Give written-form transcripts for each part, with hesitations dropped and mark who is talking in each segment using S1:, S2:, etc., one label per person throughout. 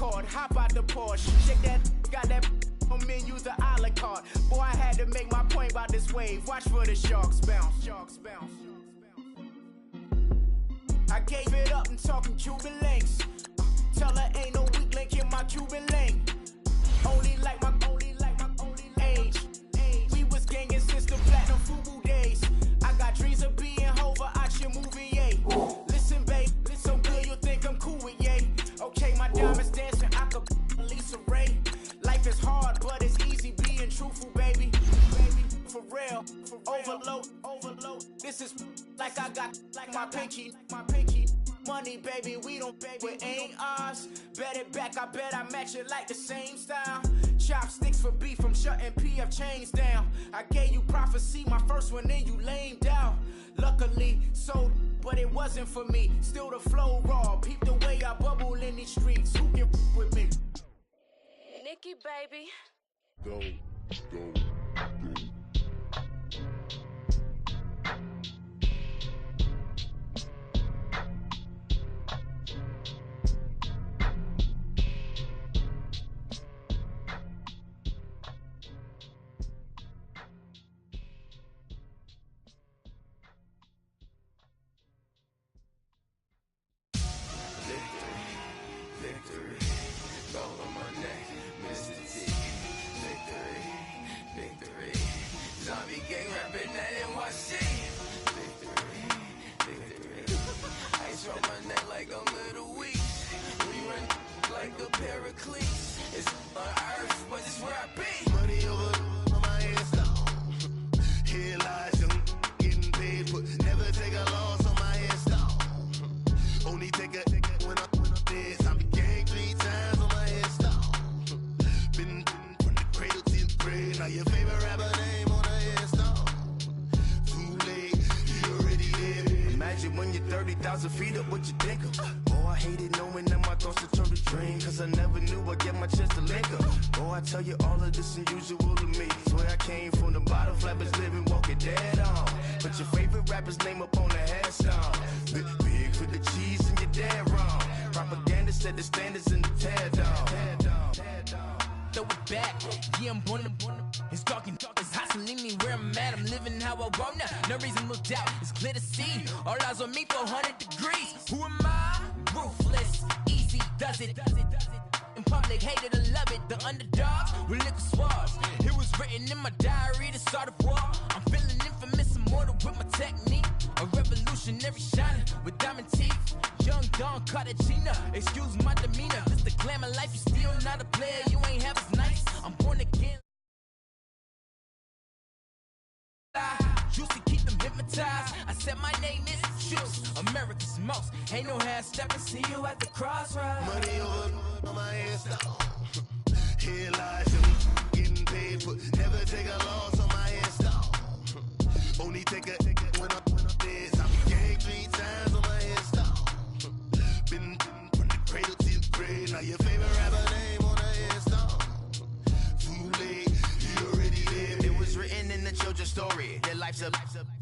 S1: cord, hop out the Porsche. Shake that, got that on menu, the a la carte. Boy, I had to make my point about this wave. Watch for the sharks bounce. Sharks bounce. I gave it up and talking Cuban links. Tell her ain't no weak link in my Cuban link. Only like my age. We was gangin' since the platinum FUBU days. I got dreams of being Hova out your movie, yay. Listen, babe, so good you'll think I'm cool with yay. Okay, my diamonds dancing, I could Lisa Ray. Life is hard, but it's easy being truthful, baby. For real, overload. This is like I got like my pinky. Money, baby, we don't pay, it ain't ours. Bet it back, I bet I match it like the same style. Chopsticks for beef, I'm shutting PF chains down. I gave you prophecy, my first one, then you lamed out. Luckily, sold, but it wasn't for me. Still the flow raw, peep the way I bubble in these streets. Who can with me?
S2: Nikki, baby.
S3: Go.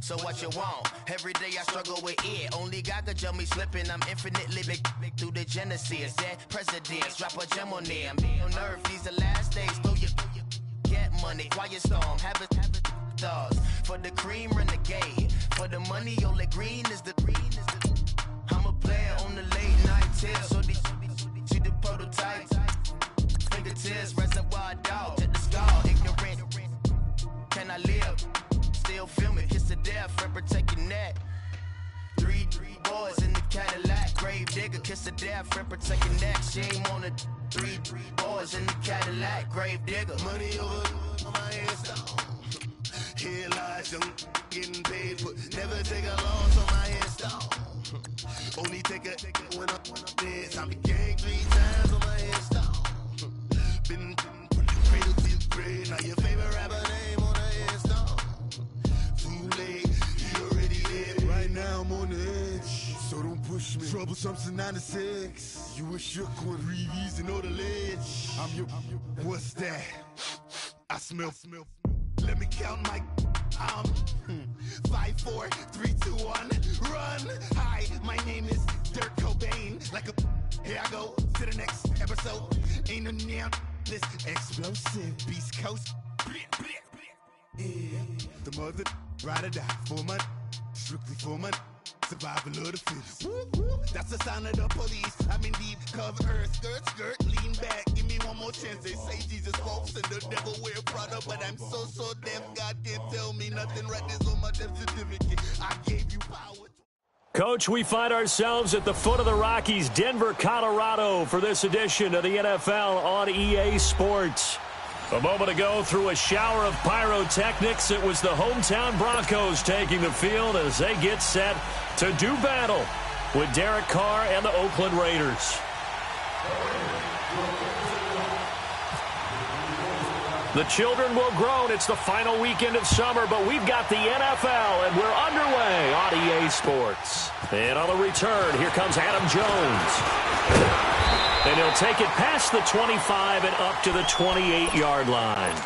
S4: So what you want? Every day I struggle with it. Only God could jump me slipping. I'm infinitely big through the Genesis. Dead presidents, drop a gem on them. On earth, these the last days. Throw your get money. Quiet storm, have it stars. For the cream, renegade. For the money, only green is the I'm a player on the late night tips. So these see the prototypes. Fingertips, reservoir dog. Check the skull, ignorant. Can I live? Still film it, kiss to death, friend protect your neck. Three boys in the Cadillac, grave digger, kiss to death, friend protect your neck. Shame on the three boys in the Cadillac, grave digger. Money over on my headstone. Here lies young, getting paid, but never take a loss on my headstone. Only take a when I'm dead. I be gang 3 times on my headstone. Been from the cradle to the grave. Now your favorite rapper name on the headstone. Too late, you already dead. Right now I'm on the edge, so don't push me. Troublesome to 9 to 6. You a shook one, Reeves and know the ledge. I'm your, what's that? I smell. Let me count my 5, 4, 3, 2, 1, run. Hi, my name is Dirk Cobain. Like a
S3: Here I go to the next episode. Ain't no damn this explosive Beast Coast. Yeah, the mother ride or die for my strictly for my survival of the fittest. That's the sound of the police. I'm in deep cover earth, skirt, lean back. Give me one more chance. They say Jesus walks and the devil wear Prada, but I'm so deaf. God can't tell me nothing. Right this on my death certificate. I gave you power.
S5: Coach, we find ourselves at the foot of the Rockies, Denver, Colorado, for this edition of the NFL on EA Sports. A moment ago, through a shower of pyrotechnics, it was the hometown Broncos taking the field as they get set to do battle with Derek Carr and the Oakland Raiders. The children will groan. It's the final weekend of summer, but we've got the NFL, and we're underway on EA Sports. And on the return, here comes Adam Jones. And he'll take it past the 25 and up to the 28-yard line.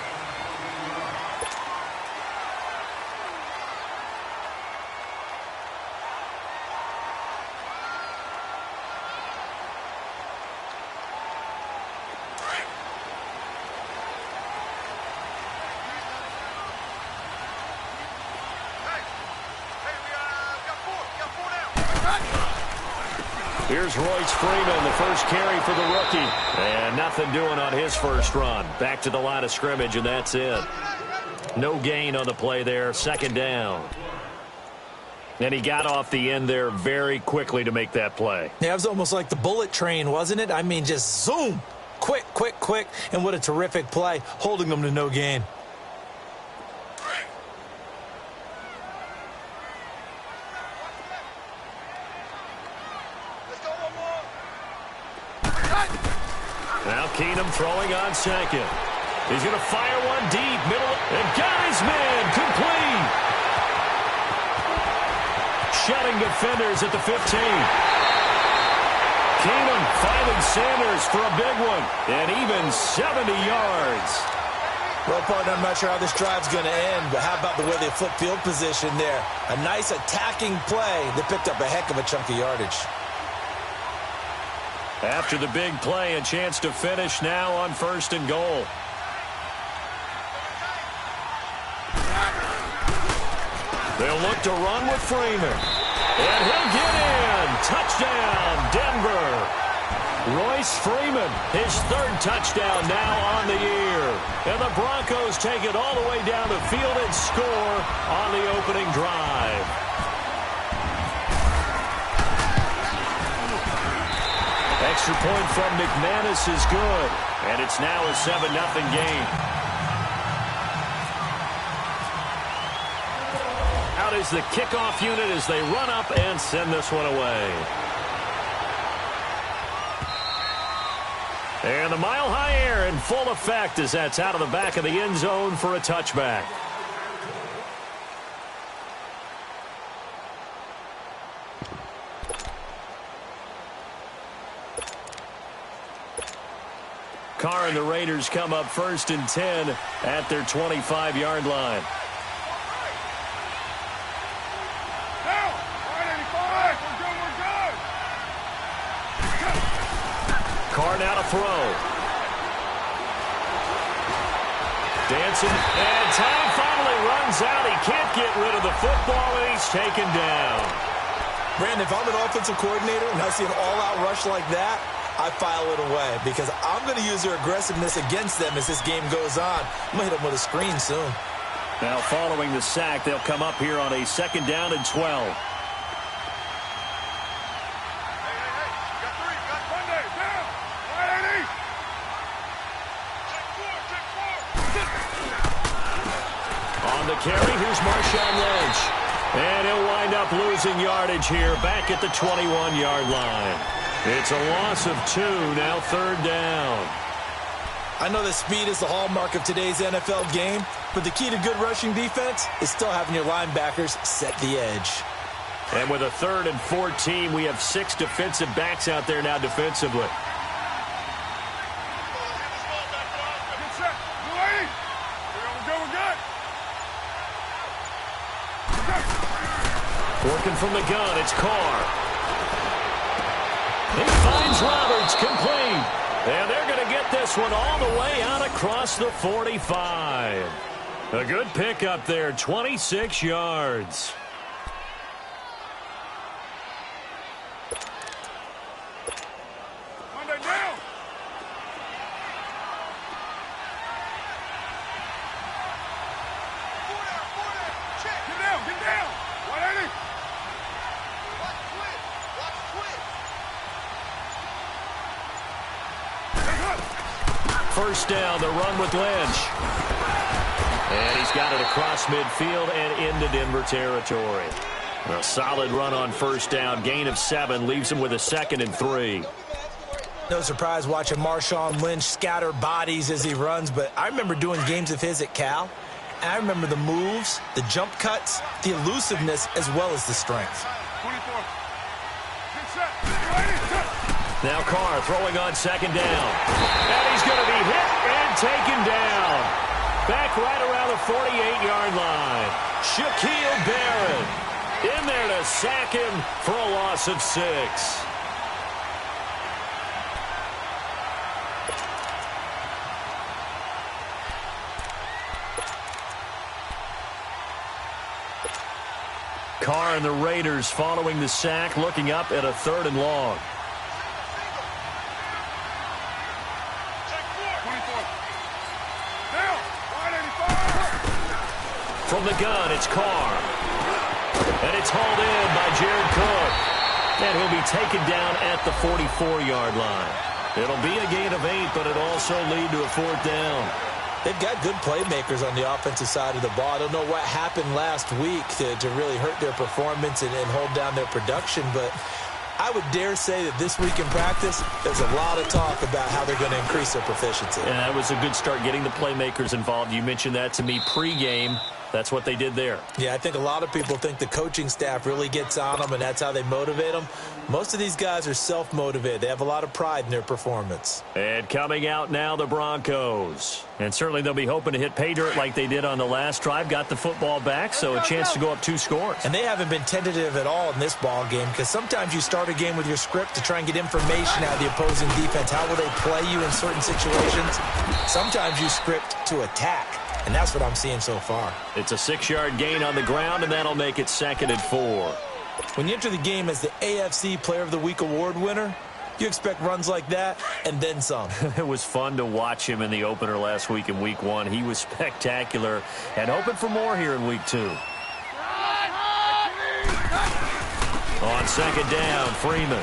S5: Here's Royce Freeman, the first carry for the rookie. And nothing doing on his first run. Back to the line of scrimmage, and that's it. No gain on the play there, second down. And he got off the end there very quickly to make that play.
S6: Yeah, it was almost like the bullet train, wasn't it? I mean, just zoom. Quick. And what a terrific play, holding them to no gain.
S5: Now Keenum throwing on second. He's going to fire one deep, middle, and got his man complete. Shutting defenders at the 15. Keenum finding Sanders for a big one, and even 70 yards.
S6: Well, partner, I'm not sure how this drive's going to end, but how about the way they flip field position there? A nice attacking play that picked up a heck of a chunk of yardage.
S5: After the big play, a chance to finish now on 1st and goal. They'll look to run with Freeman. And he'll get in. Touchdown, Denver. Royce Freeman, his 3rd touchdown now on the year. And the Broncos take it all the way down the field and score on the opening drive. Extra point from McManus is good, and it's now a 7-0 game. Out is the kickoff unit as they run up and send this one away. And the mile-high air in full effect as that's out of the back of the end zone for a touchback. Carr and the Raiders come up 1st and 10 at their 25-yard line. Carr now to throw. Dancing, and time finally runs out. He can't get rid of the football, and he's taken down.
S6: Brandon, if I'm an offensive coordinator and I see an all-out rush like that, I file it away because I'm going to use their aggressiveness against them as this game goes on. I'm going to hit them with a screen soon.
S5: Now following the sack, they'll come up here on a 2nd down and 12. On the carry, here's Marshawn Lynch. And he'll wind up losing yardage here back at the 21-yard line. It's a loss of 2, now 3rd down.
S6: I know that speed is the hallmark of today's NFL game, but the key to good rushing defense is still having your linebackers set the edge.
S5: And with a 3rd and 14, we have 6 defensive backs out there now defensively. Working from the gun, it's Carr. He finds Roberts, complete. And they're going to get this one all the way out across the 45. A good pickup there, 26 yards. First down, the run with Lynch. And he's got it across midfield and into Denver territory. A solid run on first down. Gain of 7 leaves him with a 2nd and 3.
S6: No surprise watching Marshawn Lynch scatter bodies as he runs, but I remember doing games of his at Cal, and I remember the moves, the jump cuts, the elusiveness, as well as the strength.
S3: 24.
S5: Now Carr throwing on 2nd down. And he's going to be hit and taken down. Back right around the 48-yard line. Shaquille Barrett in there to sack him for a loss of 6. Carr and the Raiders following the sack, looking up at a 3rd and long. From the gun, it's Carr. And it's hauled in by Jared Cook. And he'll be taken down at the 44-yard line. It'll be a gain of 8, but it'll also lead to a 4th down.
S6: They've got good playmakers on the offensive side of the ball. I don't know what happened last week to really hurt their performance and hold down their production, but I would dare say that this week in practice, there's a lot of talk about how they're going to increase their proficiency.
S5: And that was a good start, getting the playmakers involved. You mentioned that to me pregame. That's what they did there.
S6: Yeah, I think a lot of people think the coaching staff really gets on them, and that's how they motivate them. Most of these guys are self-motivated. They have a lot of pride in their performance.
S5: And coming out now, the Broncos. And certainly they'll be hoping to hit pay dirt like they did on the last drive. Got the football back, so a chance to go up 2 scores.
S6: And they haven't been tentative at all in this ball game, because sometimes you start a game with your script to try and get information out of the opposing defense. How will they play you in certain situations? Sometimes you script to attack. And that's what I'm seeing so far.
S5: It's a 6-yard gain on the ground, and that'll make it 2nd and 4.
S6: When you enter the game as the AFC Player of the Week award winner, you expect runs like that and then some.
S5: It was fun to watch him in the opener last week in Week 1. He was spectacular and hoping for more here in Week 2. On 2nd down, Freeman.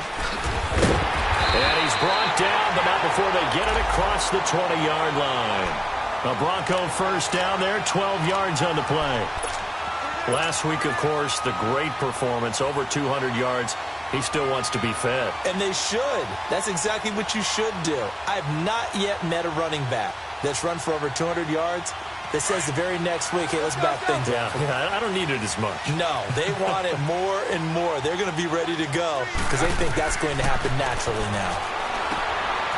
S5: And he's brought down, but not before they get it across the 20-yard line. A Bronco first down there, 12 yards on the play. Last week, of course, the great performance, over 200 yards. He still wants to be fed.
S6: And they should. That's exactly what you should do. I have not yet met a running back that's run for over 200 yards that says the very next week, hey, let's back things up.
S5: Yeah, I don't need it as much.
S6: No, they want it more and more. They're going to be ready to go because they think that's going to happen naturally now.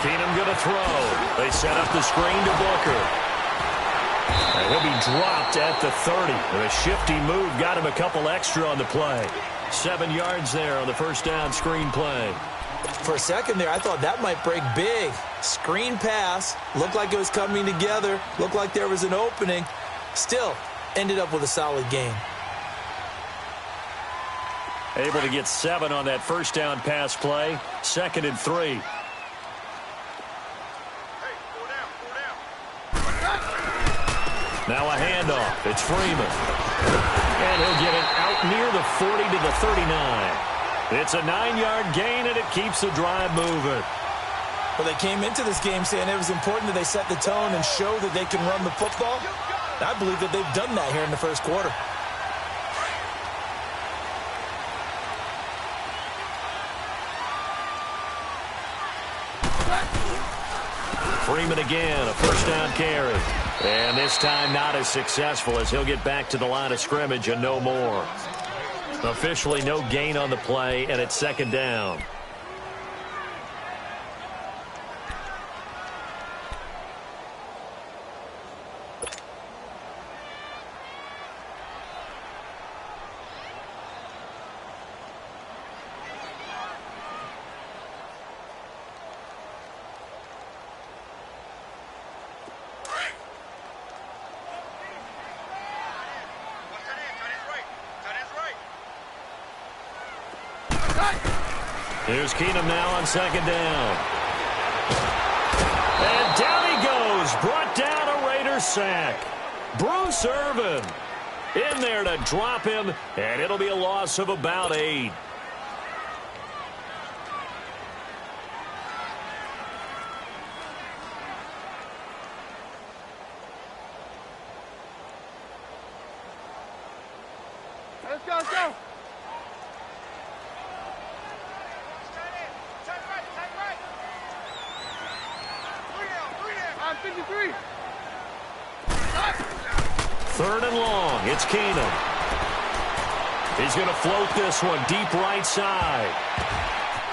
S5: Keenum going to throw. They set up the screen to Booker. And he'll be dropped at the 30. A shifty move got him a couple extra on the play. 7 yards there on the first down screen play.
S6: For a second there, I thought that might break big. Screen pass. Looked like it was coming together. Looked like there was an opening. Still, ended up with a solid gain.
S5: Able to get 7 on that first down pass play. 2nd and 3. Now a handoff. It's Freeman. And he'll get it out near the 40 to the 39. It's a 9-yard gain, and it keeps the drive moving.
S6: Well, they came into this game saying it was important that they set the tone and show that they can run the football. I believe that they've done that here in the first quarter.
S5: Freeman again, a first down carry. And this time not as successful as he'll get back to the line of scrimmage and no more. Officially no gain on the play, and it's 2nd down. Here's Keenum now on second down. And down he goes. Brought down a Raider sack. Bruce Irvin in there to drop him, and it'll be a loss of about 8.
S7: Let's go, let's go. I'm 53.
S5: Third and long. It's Keenum. He's going to float this one deep right side.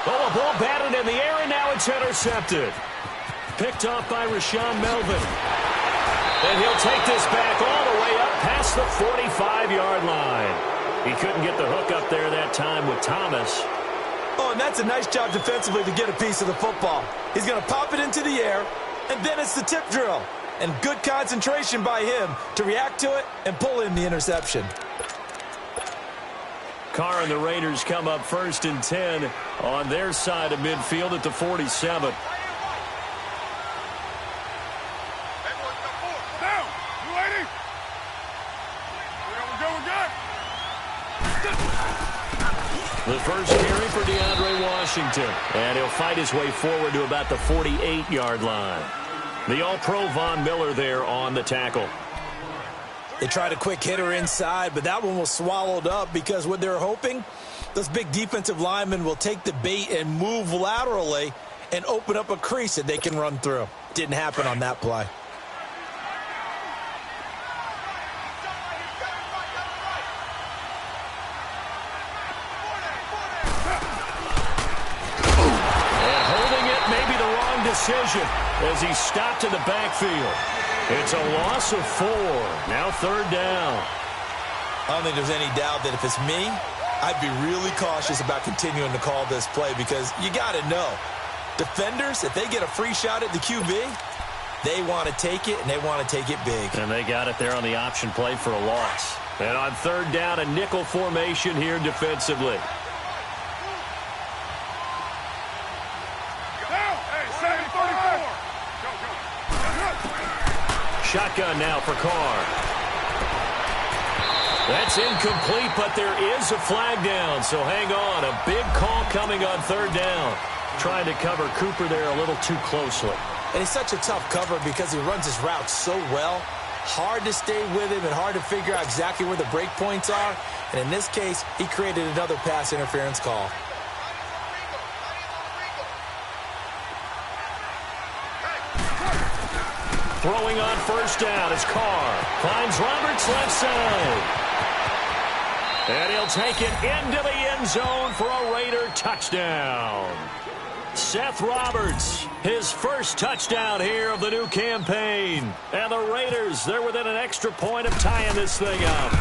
S5: Oh, a ball batted in the air, and now it's intercepted. Picked off by Rashaan Melvin. And he'll take this back all the way up past the 45-yard line. He couldn't get the hook up there that time with Thomas.
S6: Oh, and that's a nice job defensively to get a piece of the football. He's going to pop it into the air, and then it's the tip drill. And good concentration by him to react to it and pull in the interception.
S5: Carr and the Raiders come up 1st and 10 on their side of midfield at the 47. The first carry for DeAndre Washington. And he'll fight his way forward to about the 48-yard line. The All-Pro Von Miller there on the tackle.
S6: They tried a quick hitter inside, but that one was swallowed up because what they're hoping, those big defensive linemen will take the bait and move laterally and open up a crease that they can run through. Didn't happen on that play.
S5: And holding it may be the wrong decision as he stopped in the backfield. It's a loss of 4. Now 3rd down.
S6: I don't think there's any doubt that if it's me, I'd be really cautious about continuing to call this play because you got to know, defenders, if they get a free shot at the QB, they want to take it, and they want to take it big.
S5: And they got it there on the option play for a loss. And on 3rd down, a nickel formation here defensively. Shotgun now for Carr. That's incomplete, but there is a flag down, so hang on. A big call coming on 3rd down. Trying to cover Cooper there a little too closely.
S6: And he's such a tough cover because he runs his route so well. Hard to stay with him and hard to figure out exactly where the break points are. And in this case, he created another pass interference call.
S5: Throwing on 1st down is Carr. Finds Roberts left side. And he'll take it into the end zone for a Raider touchdown. Seth Roberts, his first touchdown here of the new campaign. And the Raiders, they're within an extra point of tying this thing up.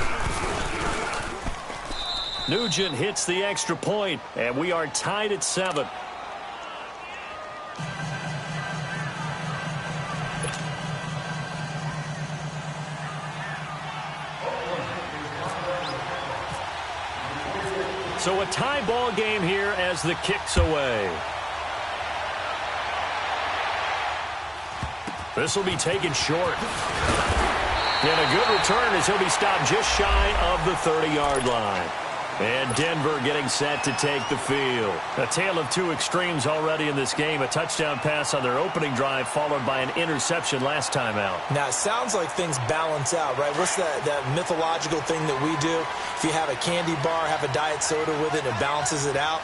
S5: Nugent hits the extra point, and we are tied at 7. So a tie ball game here as the kick's away. This will be taken short. And a good return as he'll be stopped just shy of the 30-yard line. And Denver getting set to take the field. A tale of two extremes already in this game. A touchdown pass on their opening drive followed by an interception last time out.
S6: Now, it sounds like things balance out, right? What's that mythological thing that we do? If you have a candy bar, have a diet soda with it, and it balances it out.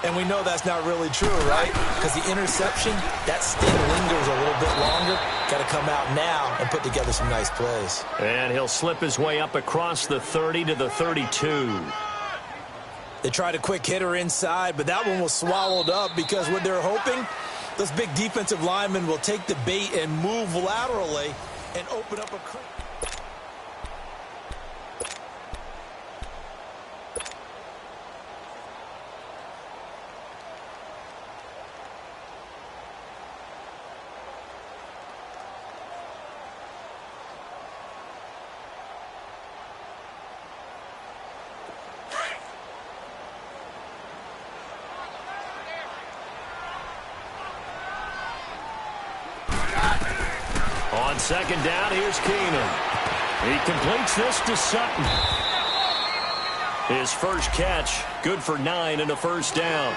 S6: And we know that's not really true, right? Because the interception, that sting lingers a little bit longer. Got to come out now and put together some nice plays.
S5: And he'll slip his way up across the 30 to the 32.
S6: They tried a quick hitter inside, but that one was swallowed up because what they're hoping, those big defensive linemen will take the bait and move laterally and open up a crease.
S5: On second down, here's Keenum. He completes this to Sutton. His first catch, good for 9 and a first down.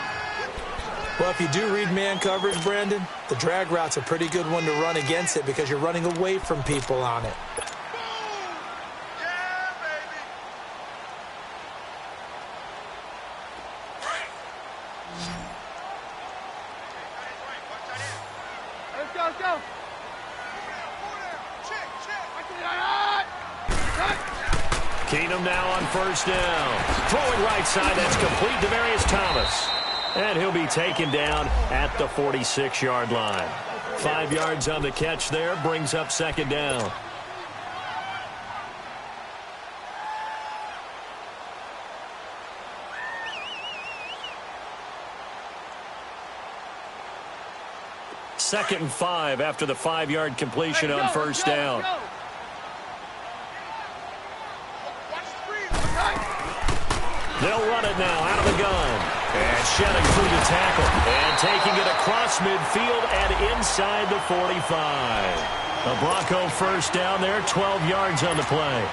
S6: Well, if you do read man coverage, Brandon, the drag route's a pretty good one to run against it because you're running away from people on it.
S7: Let's go.
S5: Keenum now on first down. Throwing right side, that's complete to Demarius Thomas. And he'll be taken down at the 46-yard line. 5 yards on the catch there, brings up second down. Second and 5 after the 5-yard completion on first down. They'll run it now out of the gun. And shedding through the tackle. And taking it across midfield and inside the 45. A Bronco first down there, 12 yards on the play.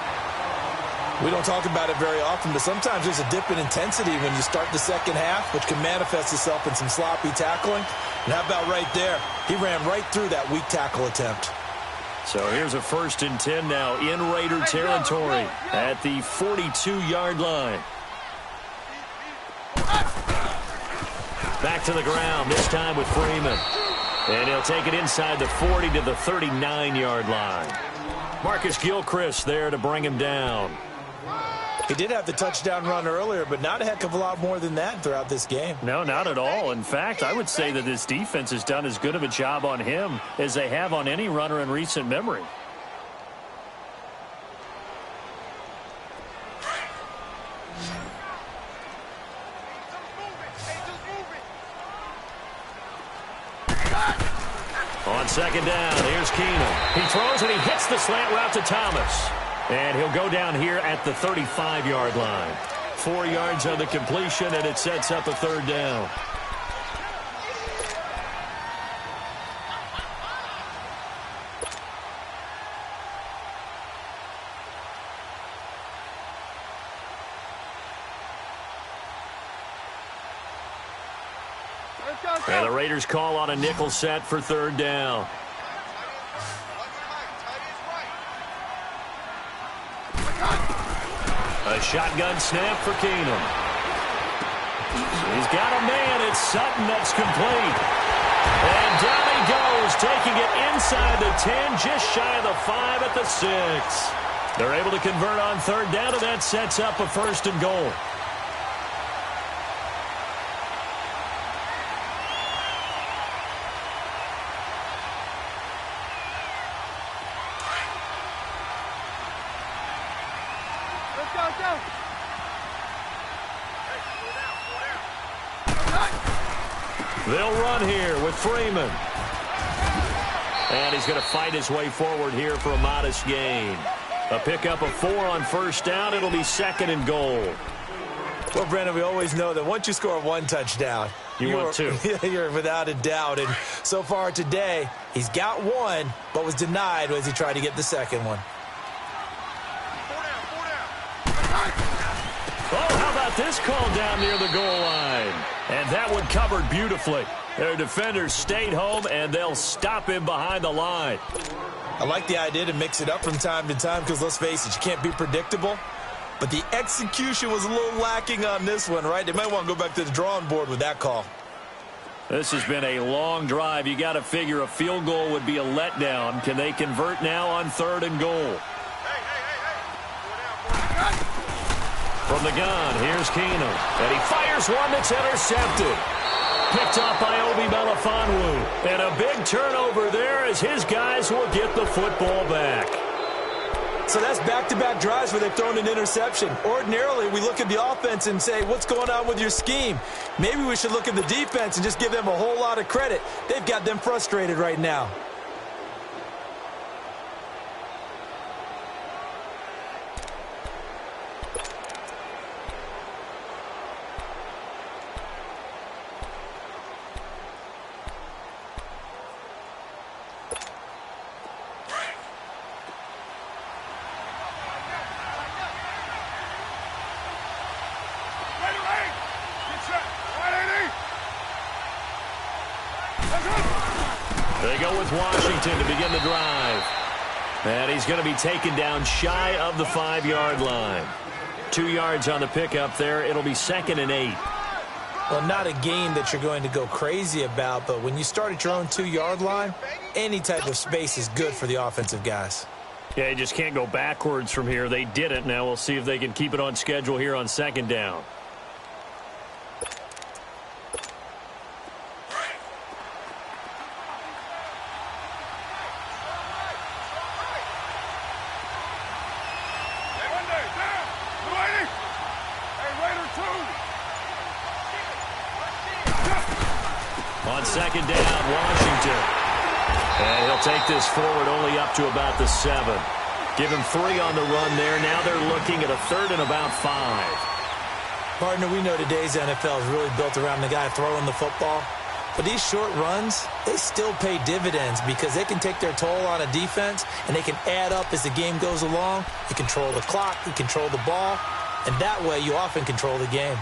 S6: We don't talk about it very often, but sometimes there's a dip in intensity when you start the second half, which can manifest itself in some sloppy tackling. And how about right there? He ran right through that weak tackle attempt.
S5: So here's a 1st and 10 now in Raider territory at the 42-yard line. Back to the ground, this time with Freeman. And he'll take it inside the 40 to the 39-yard line. Marcus Gilchrist there to bring him down.
S6: He did have the touchdown run earlier, but not a heck of a lot more than that throughout this game.
S5: No, not at all. In fact, I would say that this defense has done as good of a job on him as they have on any runner in recent memory. On second down, here's Keenum. He throws and he hits the slant route to Thomas. And he'll go down here at the 35-yard line. 4 yards on the completion, and it sets up a third down. And the Raiders call on a nickel set for third down. A shotgun snap for Keenum. He's got a man. It's Sutton that's complete. And down he goes, taking it inside the 10, just shy of the 5 at the 6. They're able to convert on third down, and that sets up a 1st and goal. They'll run here with Freeman. And he's going to fight his way forward here for a modest gain. A pickup of 4 on first down. It'll be 2nd and goal.
S6: Well, Brandon, we always know that once you score 1 touchdown,
S5: you want 2.
S6: You're without a doubt. And so far today, he's got 1, but was denied as he tried to get the second one.
S5: Oh, how about this call down near the goal line? And that one covered beautifully. Their defenders stayed home, and they'll stop him behind the line.
S6: I like the idea to mix it up from time to time because, let's face it, you can't be predictable. But the execution was a little lacking on this one, right? They might want to go back to the drawing board with that call.
S5: This has been a long drive. You got to figure a field goal would be a letdown. Can they convert now on 3rd and goal? From the gun, here's Keenum. And he fires one that's intercepted. Picked off by Obi Melifonwu. And a big turnover there as his guys will get the football back.
S6: So that's back-to-back drives where they've thrown an interception. Ordinarily, we look at the offense and say, what's going on with your scheme? Maybe we should look at the defense and just give them a whole lot of credit. They've got them frustrated right now.
S5: They go with Washington to begin the drive. And he's going to be taken down shy of the 5-yard line. 2 yards on the pickup there. It'll be 2nd and 8.
S6: Well, not a game that you're going to go crazy about, but when you start at your own 2-yard line, any type of space is good for the offensive guys.
S5: Yeah, you just can't go backwards from here. They did it. Now we'll see if they can keep it on schedule here on 2nd down. On 2nd down, Washington. And he'll take this forward only up to about the 7. Give him 3 on the run there. Now they're looking at a 3rd and about 5.
S6: Partner, we know today's NFL is really built around the guy throwing the football. But these short runs, they still pay dividends because they can take their toll on a defense and they can add up as the game goes along. You control the clock, you control the ball, and that way you often control the game.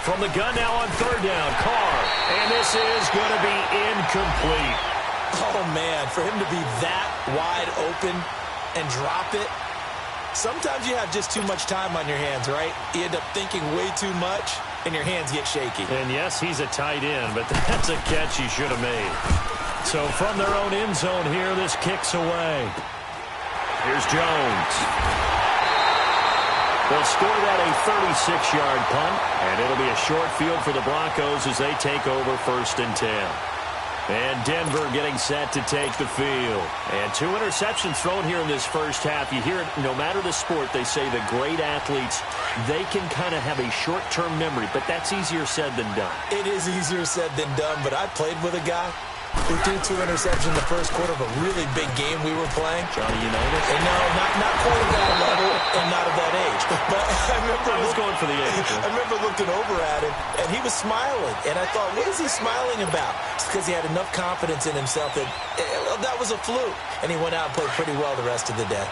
S5: From the gun now on 3rd down, Carr. And this is going to be incomplete.
S6: Oh, man, for him to be that wide open and drop it, sometimes you have just too much time on your hands, right? You end up thinking way too much, and your hands get shaky.
S5: And, yes, he's a tight end, but that's a catch he should have made. So from their own end zone here, this kicks away. Here's Jones. They'll score that a 36-yard punt, and it'll be a short field for the Broncos as they take over 1st and 10. And Denver getting set to take the field. And 2 interceptions thrown here in this first half. You hear it, no matter the sport, they say the great athletes, they can kind of have a short-term memory, but that's easier said than done.
S6: It is easier said than done, but I played with a guy who threw 2 interceptions in the first quarter of a really big game we were playing.
S5: Johnny Unitas?
S6: And no, not quite at that level and not at that age. But I
S5: was going for the age.
S6: I remember looking over at him, and he was smiling. And I thought, what is he smiling about? It's because he had enough confidence in himself that that was a fluke. And he went out and played pretty well the rest of the day.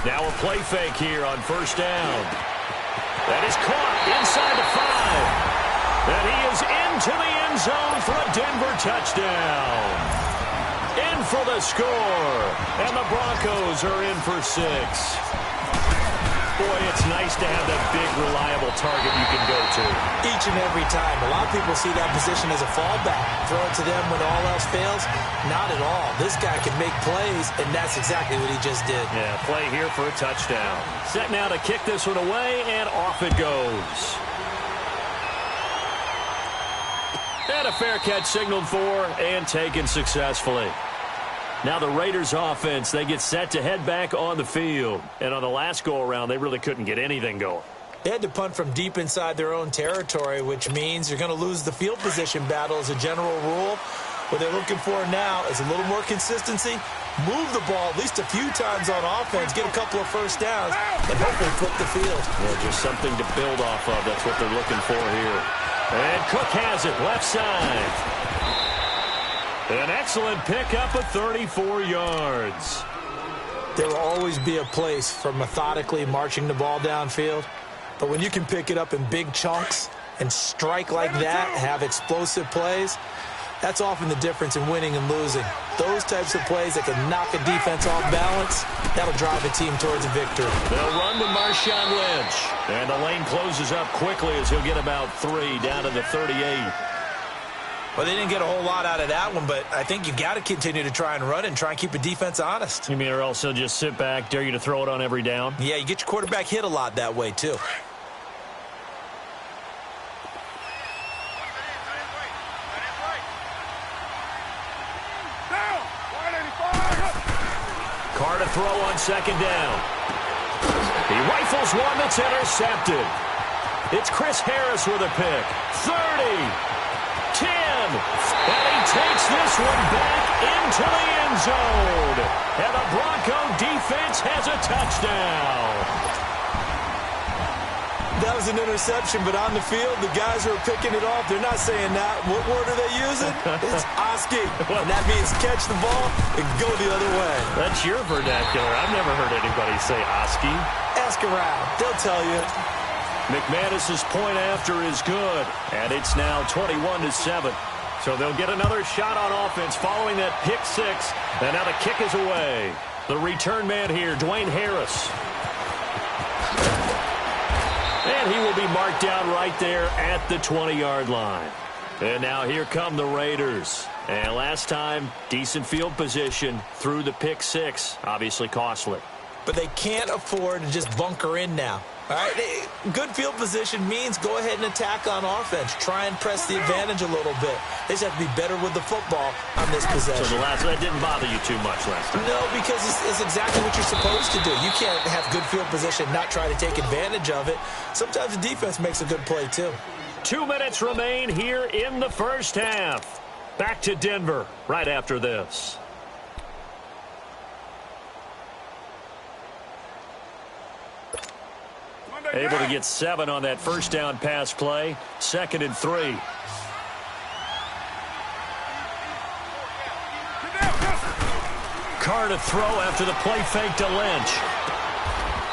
S5: Now a play fake here on 1st down. That is caught inside the 5. And he is into the end zone for a Denver touchdown. In for the score. And the Broncos are in for 6. Boy, it's nice to have that big, reliable target you can go to.
S6: Each and every time. A lot of people see that position as a fallback. Throw it to them when all else fails. Not at all. This guy can make plays, and that's exactly what he just did.
S5: Yeah, play here for a touchdown. Set now to kick this one away, and off it goes. And a fair catch signaled for and taken successfully. Now the Raiders offense, they get set to head back on the field. And on the last go-around, they really couldn't get anything going.
S6: They had to punt from deep inside their own territory, which means you're going to lose the field position battle as a general rule. What they're looking for now is a little more consistency, move the ball at least a few times on offense, get a couple of first downs, and hopefully flip the field.
S5: Yeah, just something to build off of. That's what they're looking for here. And Cook has it, left side. An excellent pickup of 34 yards.
S6: There will always be a place for methodically marching the ball downfield. But when you can pick it up in big chunks and strike like that, have explosive plays, that's often the difference in winning and losing. Those types of plays that can knock a defense off balance, that'll drive a team towards a victory.
S5: They'll run with Marshawn Lynch. And the lane closes up quickly as he'll get about 3 down to the 38.
S6: Well, they didn't get a whole lot out of that one, but I think you got to continue to try and run and try and keep a defense honest.
S5: You mean or else he'll just sit back, dare you to throw it on every down?
S6: Yeah, you get your quarterback hit a lot that way, too.
S5: Carr to throw on 2nd down. He rifles one that's intercepted. It's Chris Harris with a pick. 30. 10, and he takes this one back into the end zone. And the Broncos scores a touchdown.
S6: That was an interception, but on the field, the guys who are picking it off, they're not saying that. What word are they using? It's Oski. And that means catch the ball and go the other way.
S5: That's your vernacular. I've never heard anybody say Oski.
S6: Ask around. They'll tell you.
S5: McManus's point after is good, and it's now 21-7. So they'll get another shot on offense following that pick six, and now the kick is away. The return man here, Dwayne Harris. And he will be marked down right there at the 20-yard line. And now here come the Raiders. And last time, decent field position through the pick six. Obviously costly.
S6: But they can't afford to just bunker in now. All right, good field position means go ahead and attack on offense. Try and press the advantage a little bit. They just have to be better with the football on this possession.
S5: So that didn't bother you too much last time?
S6: No, because it's exactly what you're supposed to do. You can't have good field position, not try to take advantage of it. Sometimes the defense makes a good play, too.
S5: 2 minutes remain here in the first half. Back to Denver right after this. Able to get 7 on that first down pass play. 2nd and 3. Carr to throw after the play fake to Lynch.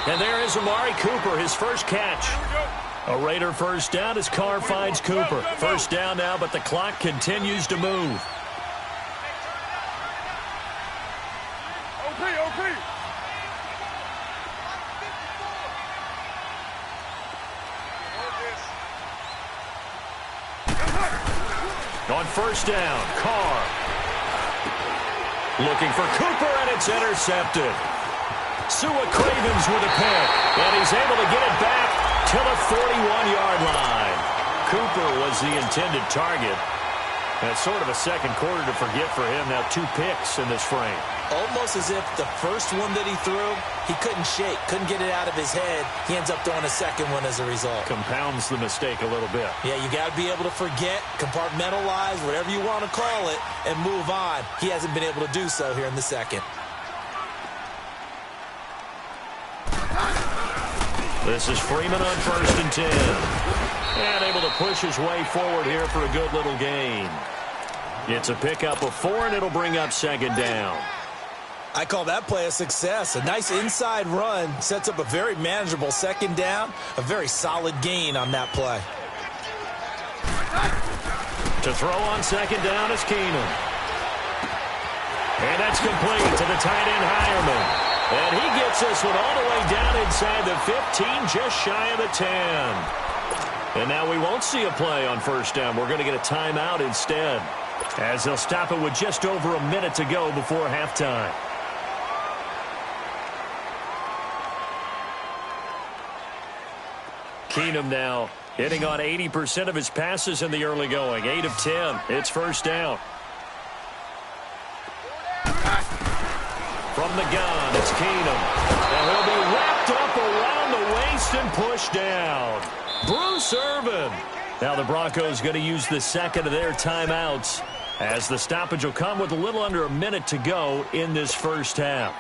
S5: And there is Amari Cooper, his first catch. A Raider first down as Carr finds Cooper. First down now, but the clock continues to move. On first down, Carr. Looking for Cooper, and it's intercepted. Sua Cravens with a pick, and he's able to get it back to the 41-yard line. Cooper was the intended target. That's sort of a second quarter to forget for him. Now 2 picks in this frame.
S6: Almost as if the first one that he threw, he couldn't shake, couldn't get it out of his head. He ends up throwing a second one as a result.
S5: Compounds the mistake a little bit.
S6: Yeah, you got to be able to forget, compartmentalize, whatever you want to call it, and move on. He hasn't been able to do so here in the second.
S5: This is Freeman on 1st and 10. And able to push his way forward here for a good little gain. It's a pickup of 4, and it'll bring up 2nd down.
S6: I call that play a success. A nice inside run sets up a very manageable 2nd down. A very solid gain on that play.
S5: To throw on 2nd down is Keenum. And that's complete to the tight end Hireman. And he gets this one all the way down inside the 15, just shy of the 10. And now we won't see a play on first down. We're going to get a timeout instead, as they'll stop it with just over a minute to go before halftime. Keenum now hitting on 80% of his passes in the early going. 8 of 10. It's first down. From the gun, it's Keenum. And he'll be wrapped up around the waist and pushed down. Bruce Irvin. Now the Broncos going to use the second of their timeouts, as the stoppage will come with a little under a minute to go in this first half.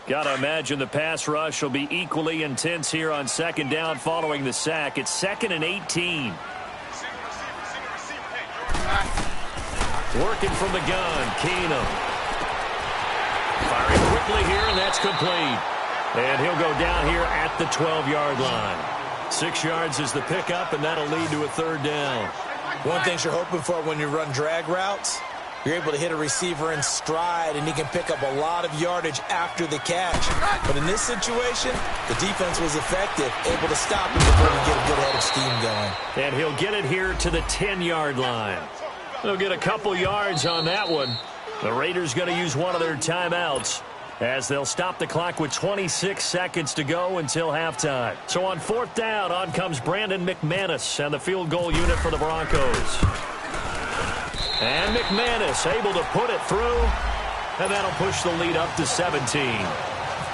S5: Got to imagine the pass rush will be equally intense here on 2nd down following the sack. It's 2nd and 18. Working from the gun, Keenum. Firing quickly here, and that's complete. And he'll go down here at the 12-yard line. 6 yards is the pickup, and that'll lead to a 3rd down.
S6: One thing you're hoping for when you run drag routes, you're able to hit a receiver in stride, and he can pick up a lot of yardage after the catch. But in this situation, the defense was effective, able to stop him before he get a good head of steam going.
S5: And he'll get it here to the 10-yard line. They'll get a couple yards on that one. The Raiders going to use one of their timeouts, as they'll stop the clock with 26 seconds to go until halftime. So on 4th down, on comes Brandon McManus and the field goal unit for the Broncos. And McManus able to put it through, and that'll push the lead up to 17.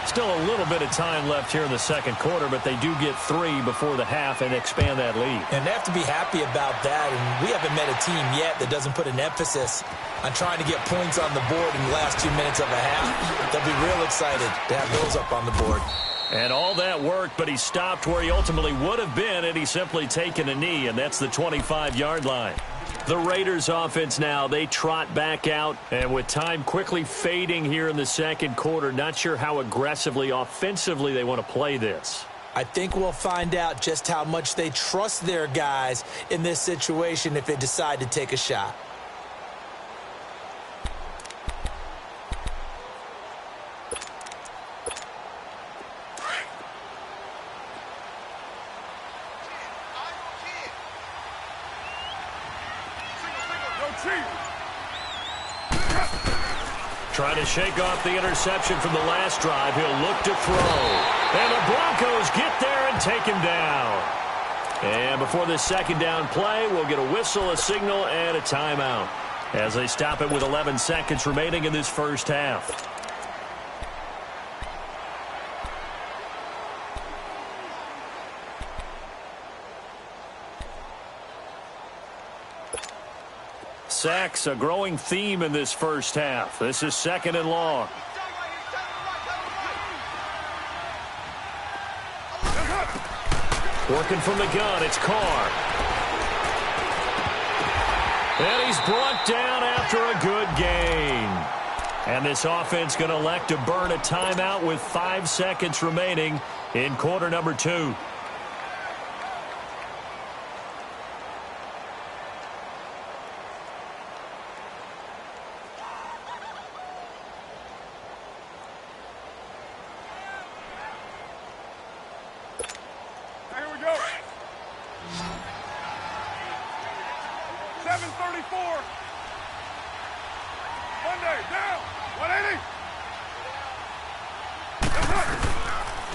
S5: Still a little bit of time left here in the second quarter, but they do get 3 before the half and expand that lead.
S6: And they have to be happy about that. And we haven't met a team yet that doesn't put an emphasis on trying to get points on the board in the last 2 minutes of a half. They'll be real excited to have those up on the board.
S5: And all that worked, but he stopped where he ultimately would have been had he simply taken a knee, and that's the 25-yard line. The Raiders offense now, they trot back out, and with time quickly fading here in the second quarter, not sure how aggressively, offensively they want to play this.
S6: I think we'll find out just how much they trust their guys in this situation if they decide to take a shot.
S5: Trying to shake off the interception from the last drive. He'll look to throw. And the Broncos get there and take him down. And before this second down play, we'll get a whistle, a signal, and a timeout as they stop it with 11 seconds remaining in this first half. Sacks, a growing theme in this first half. This is 2nd and long. Working from the gun, it's Carr. And he's brought down after a good gain. And this offense going to elect to burn a timeout with 5 seconds remaining in quarter number 2.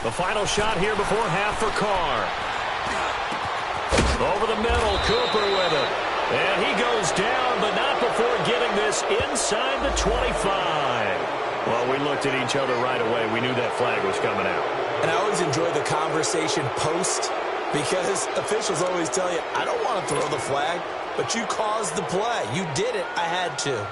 S5: The final shot here before half for Carr. Over the middle, Cooper with it. And he goes down, but not before getting this inside the 25. Well, we looked at each other right away. We knew that flag was coming out.
S6: And I always enjoy the conversation post because officials always tell you, I don't want to throw the flag, but you caused the play. You did it. I had to.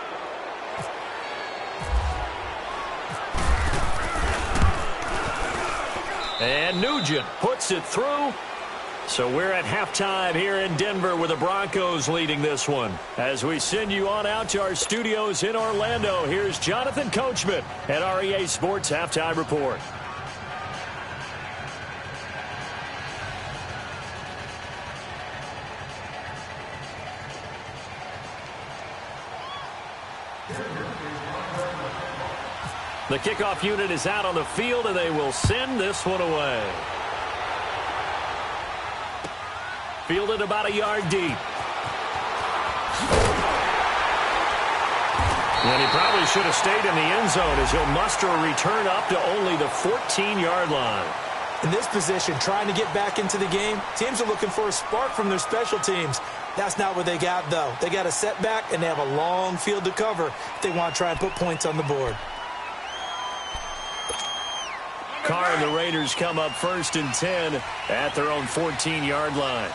S5: And Nugent puts it through. So we're at halftime here in Denver with the Broncos leading this one. As we send you on out to our studios in Orlando, here's Jonathan Coachman at our EA Sports Halftime Report. The kickoff unit is out on the field, and they will send this one away. Fielded about a yard deep. And he probably should have stayed in the end zone as he'll muster a return up to only the 14-yard line.
S6: In this position, trying to get back into the game, teams are looking for a spark from their special teams. That's not what they got, though. They got a setback, and they have a long field to cover if they want to try and put points on the board.
S5: Carr and the Raiders come up 1st and 10 at their own 14-yard line.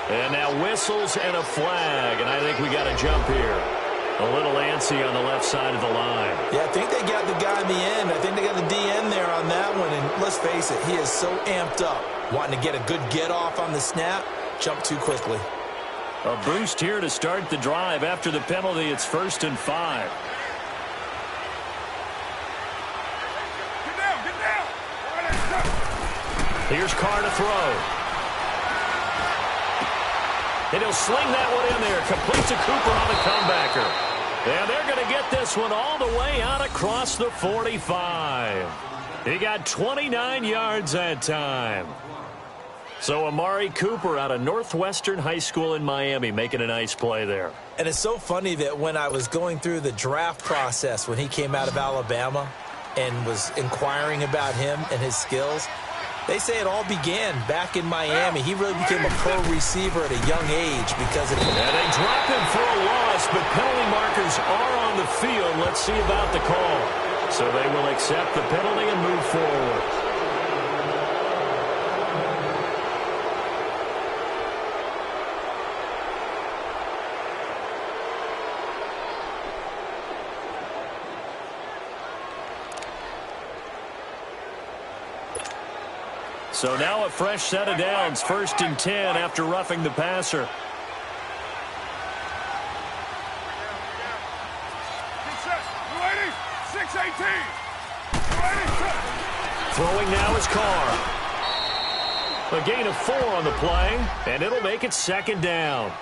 S5: And now whistles and a flag, and I think we got a jump here. A little antsy on the left side of the line.
S6: Yeah, I think they got the guy in the end. I think they got the DN there on that one, and let's face it, he is so amped up, wanting to get a good get-off on the snap, jump too quickly.
S5: A boost here to start the drive. After the penalty, it's 1st and 5.
S7: Get down!
S5: Here's Carr to throw. And he'll sling that one in there. Complete to Cooper on the comebacker. And they're going to get this one all the way out across the 45. He got 29 yards that time. So Amari Cooper out of Northwestern High School in Miami making a nice play there.
S6: And it's so funny that when I was going through the draft process when he came out of Alabama and was inquiring about him and his skills, They say it all began back in Miami. He really became a pro receiver at a young age because of it.
S5: And they drop him for a loss, but penalty markers are on the field. Let's see about the call. So they will accept the penalty and move forward. So now a fresh set of downs, 1st and 10 after roughing the passer. Throwing now is Carr. A gain of 4 on the play, and it'll make it 2nd down.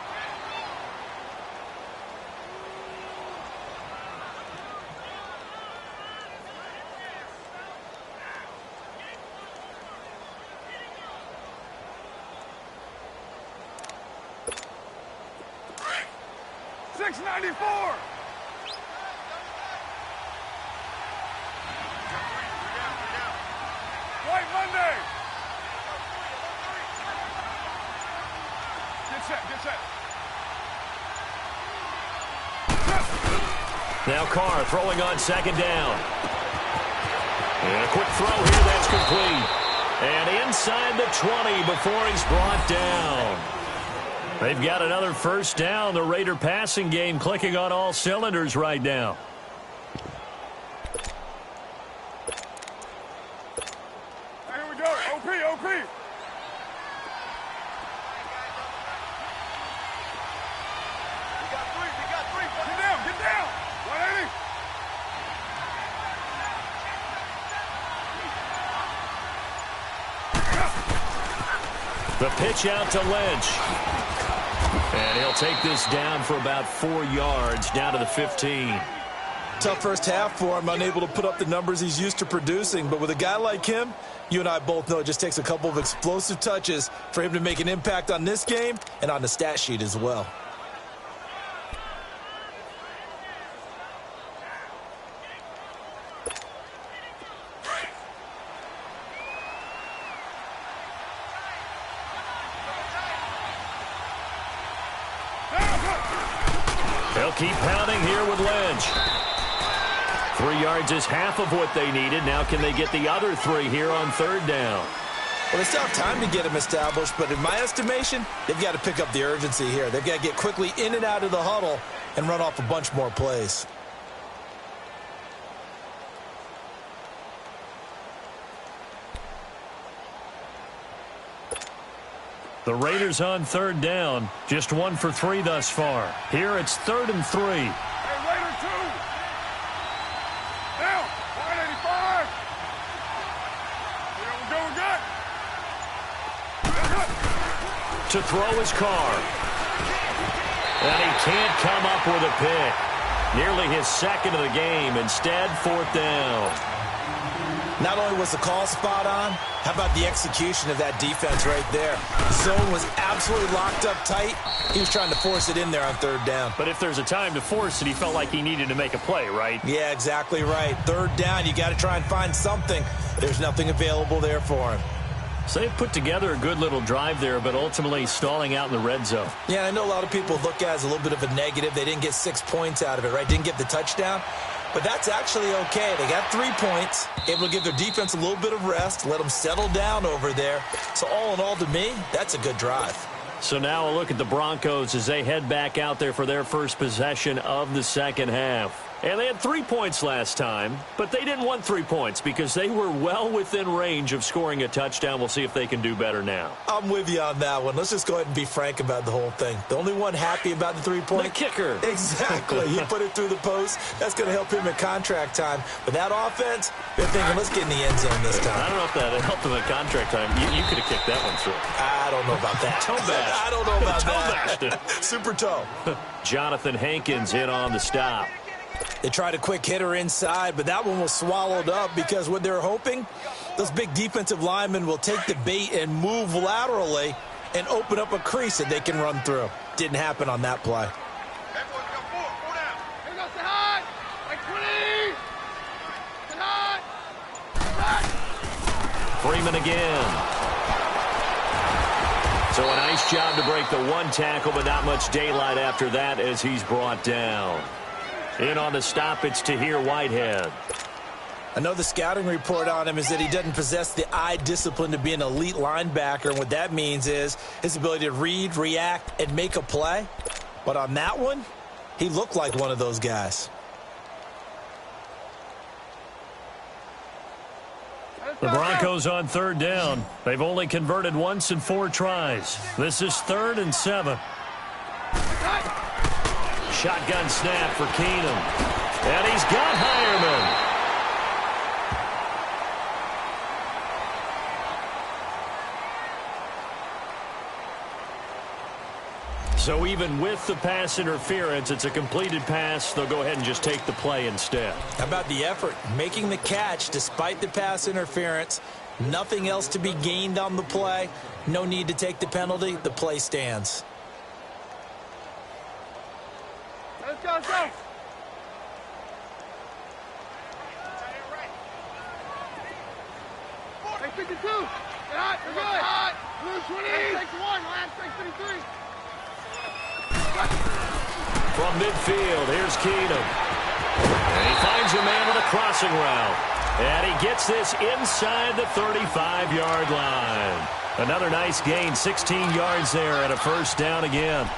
S5: Now Carr throwing on 2nd down. And a quick throw here, that's complete. And inside the 20 before he's brought down. They've got another 1st down. The Raider passing game clicking on all cylinders right now.
S7: Here we go. OP. We got three. Get down. 180.
S5: The pitch out to Lynch. And he'll take this down for about 4 yards, down to the 15.
S6: Tough first half for him, unable to put up the numbers he's used to producing. But with a guy like him, you and I both know it just takes a couple of explosive touches for him to make an impact on this game and on the stat sheet as well.
S5: They'll keep pounding here with Lynch. 3 yards is half of what they needed. Now can they get the other 3 here on 3rd down?
S6: Well, they still have time to get him established, but in my estimation, they've got to pick up the urgency here. They've got to get quickly in and out of the huddle and run off a bunch more plays.
S5: The Raiders on 3rd down. Just 1 for 3 thus far. Here it's 3rd and 3.
S7: Hey, Raiders 2. Down. 185. We got.
S5: To throw his Carr. And he can't come up with a pick. Nearly his 2nd of the game. Instead, 4th down.
S6: Not only was the call spot on, how about the execution of that defense right there? Zone was absolutely locked up tight. He was trying to force it in there on 3rd down.
S5: But if there's a time to force it, he felt like he needed to make a play, right?
S6: Yeah, exactly right. 3rd down, you got to try and find something. There's nothing available there for him.
S5: So they've put together a good little drive there, but ultimately stalling out in the red zone.
S6: Yeah, I know a lot of people look at it as a little bit of a negative. They didn't get 6 points out of it, right? Didn't get the touchdown. But that's actually okay. They got 3 points, able to give their defense a little bit of rest, let them settle down over there. So all in all, to me, that's a good drive.
S5: So now a look at the Broncos as they head back out there for their first possession of the 2nd half. And they had 3 points last time, but they didn't want 3 points because they were well within range of scoring a touchdown. We'll see if they can do better now.
S6: I'm with you on that one. Let's just go ahead and be frank about the whole thing. The only one happy about the 3-point?
S5: The kicker.
S6: Exactly. He put it through the post. That's going to help him at contract time. But that offense, they're thinking, let's get in the end zone this time.
S5: I don't know if that helped him at contract time. You could have kicked that one through.
S6: I don't know about that.
S5: Toe bash.
S6: I don't know about
S5: Toe
S6: that. Super toe.
S5: Jonathan Hankins in on the stop.
S6: They tried a quick hitter inside, but that one was swallowed up because what they're hoping, those big defensive linemen will take the bait and move laterally and open up a crease that they can run through. Didn't happen on that play.
S5: Freeman again. So a nice job to break the one tackle, but not much daylight after that as he's brought down. In on the stop, it's Tahir Whitehead.
S6: I know the scouting report on him is that he doesn't possess the eye discipline to be an elite linebacker, and what that means is his ability to read, react, and make a play. But on that one, he looked like one of those guys.
S5: The Broncos on third down. They've only converted once in 4 tries. This is 3rd and 7. Shotgun snap for Keenum. And he's got Hireman. So even with the pass interference, it's a completed pass. They'll go ahead and just take the play instead.
S6: How about the effort? Making the catch despite the pass interference. Nothing else to be gained on the play. No need to take the penalty. The play stands.
S7: Let's go, let's go. Hey, 52. Get hot, you're good. Hot. Blue 20. Takes 1, last takes 53.
S5: From midfield, here's Keenum. And he finds a man with a crossing route. And he gets this inside the 35-yard line. Another nice gain, 16 yards there and a first down again.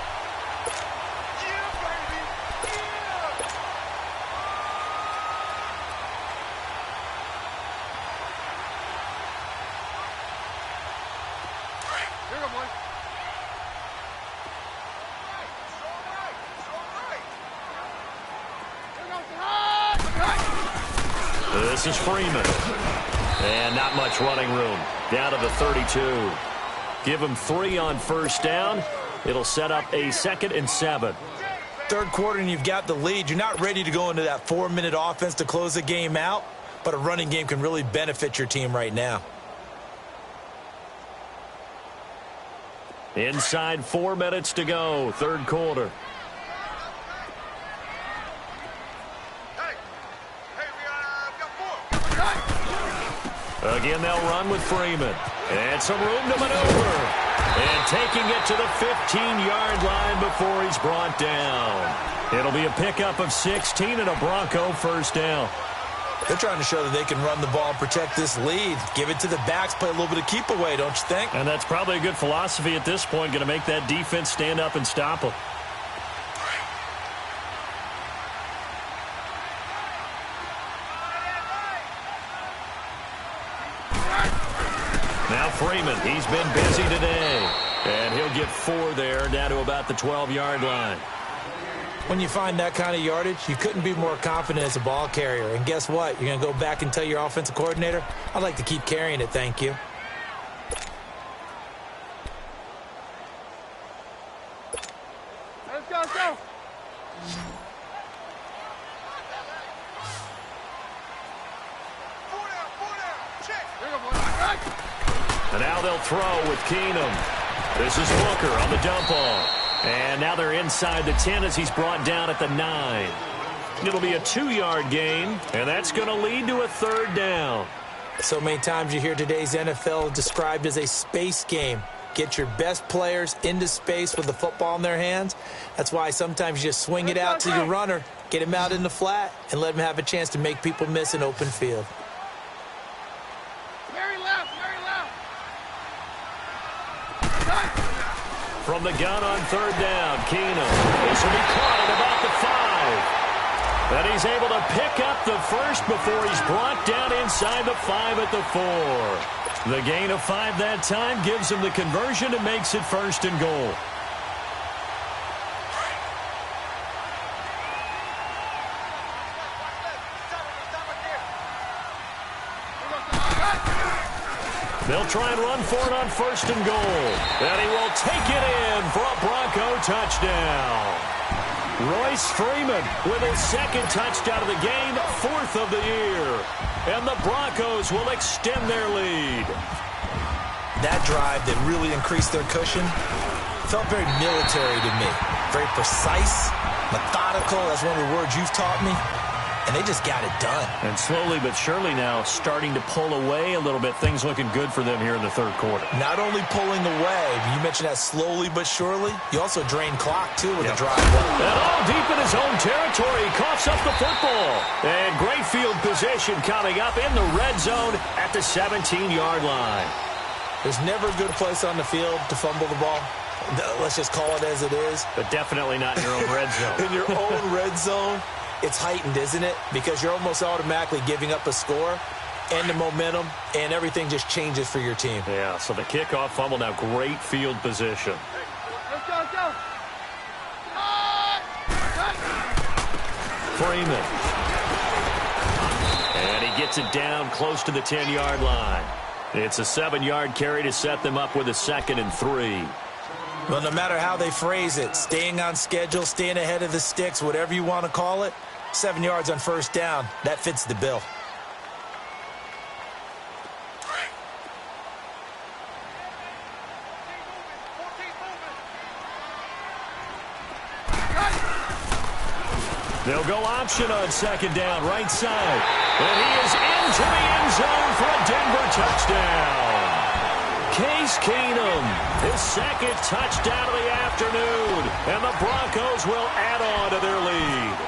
S5: This is Freeman. And not much running room. Down to the 32. Give him 3 on first down. It'll set up a 2nd and 7.
S6: Third quarter and you've got the lead. You're not ready to go into that 4-minute offense to close the game out, but a running game can really benefit your team right now.
S5: Inside 4 minutes to go, third quarter. Again, they'll run with Freeman. And some room to maneuver. And taking it to the 15-yard line before he's brought down. It'll be a pickup of 16 and a Bronco first down.
S6: They're trying to show that they can run the ball and protect this lead. Give it to the backs, play a little bit of keep away, don't you think?
S5: And that's probably a good philosophy at this point, going to make that defense stand up and stop them. Now Freeman, he's been busy today. And he'll get 4 there, down to about the 12-yard line.
S6: When you find that kind of yardage, you couldn't be more confident as a ball carrier. And guess what? You're going to go back and tell your offensive coordinator, I'd like to keep carrying it, thank you.
S7: Let's go, let's go.
S5: And now they'll throw with Keenum. This is Booker on the dump off. And now they're inside the 10 as he's brought down at the 9. It'll be a 2-yard gain, and that's going to lead to a 3rd down.
S6: So many times you hear today's NFL described as a space game. Get your best players into space with the football in their hands. That's why sometimes you just swing it out to your runner, get him out in the flat, and let him have a chance to make people miss an open field.
S7: Very left, very left.
S5: From the gun on 3rd down, Keenum. This will be caught at about the 5. And he's able to pick up the first before he's brought down inside the 5 at the 4. The gain of 5 that time gives him the conversion and makes it 1st and goal. They'll try and run for it on 1st and goal. And he will take it in for a Bronco touchdown. Royce Freeman with his 2nd touchdown of the game, 4th of the year. And the Broncos will extend their lead.
S6: That drive that really increased their cushion felt very military to me. Very precise, methodical. That's one of the words you've taught me. and they just got it done.
S5: And slowly but surely now starting to pull away a little bit. Things looking good for them here in the third quarter.
S6: Not only pulling away, you mentioned that slowly but surely, you also drain clock, too, with a drive.
S5: And all deep in his own territory, he coughs up the football. And great field position coming up in the red zone at the 17-yard line.
S6: There's never a good place on the field to fumble the ball. Let's just call it as it is.
S5: But definitely not in your own red zone.
S6: In your own red zone, it's heightened, isn't it? Because you're almost automatically giving up a score and the momentum, and everything just changes for your team.
S5: Yeah, so the kickoff fumble, now great field position.
S7: Let's go.
S5: Freeman. And he gets it down close to the 10-yard line. It's a 7-yard carry to set them up with a 2nd and 3.
S6: Well, no matter how they phrase it, staying on schedule, staying ahead of the sticks, whatever you want to call it, 7 yards on first down, that fits the bill.
S5: They'll go option on 2nd down, right side. And he is into the end zone for a Denver touchdown. Case Keenum, his 2nd touchdown of the afternoon, and the Broncos will add on to their lead.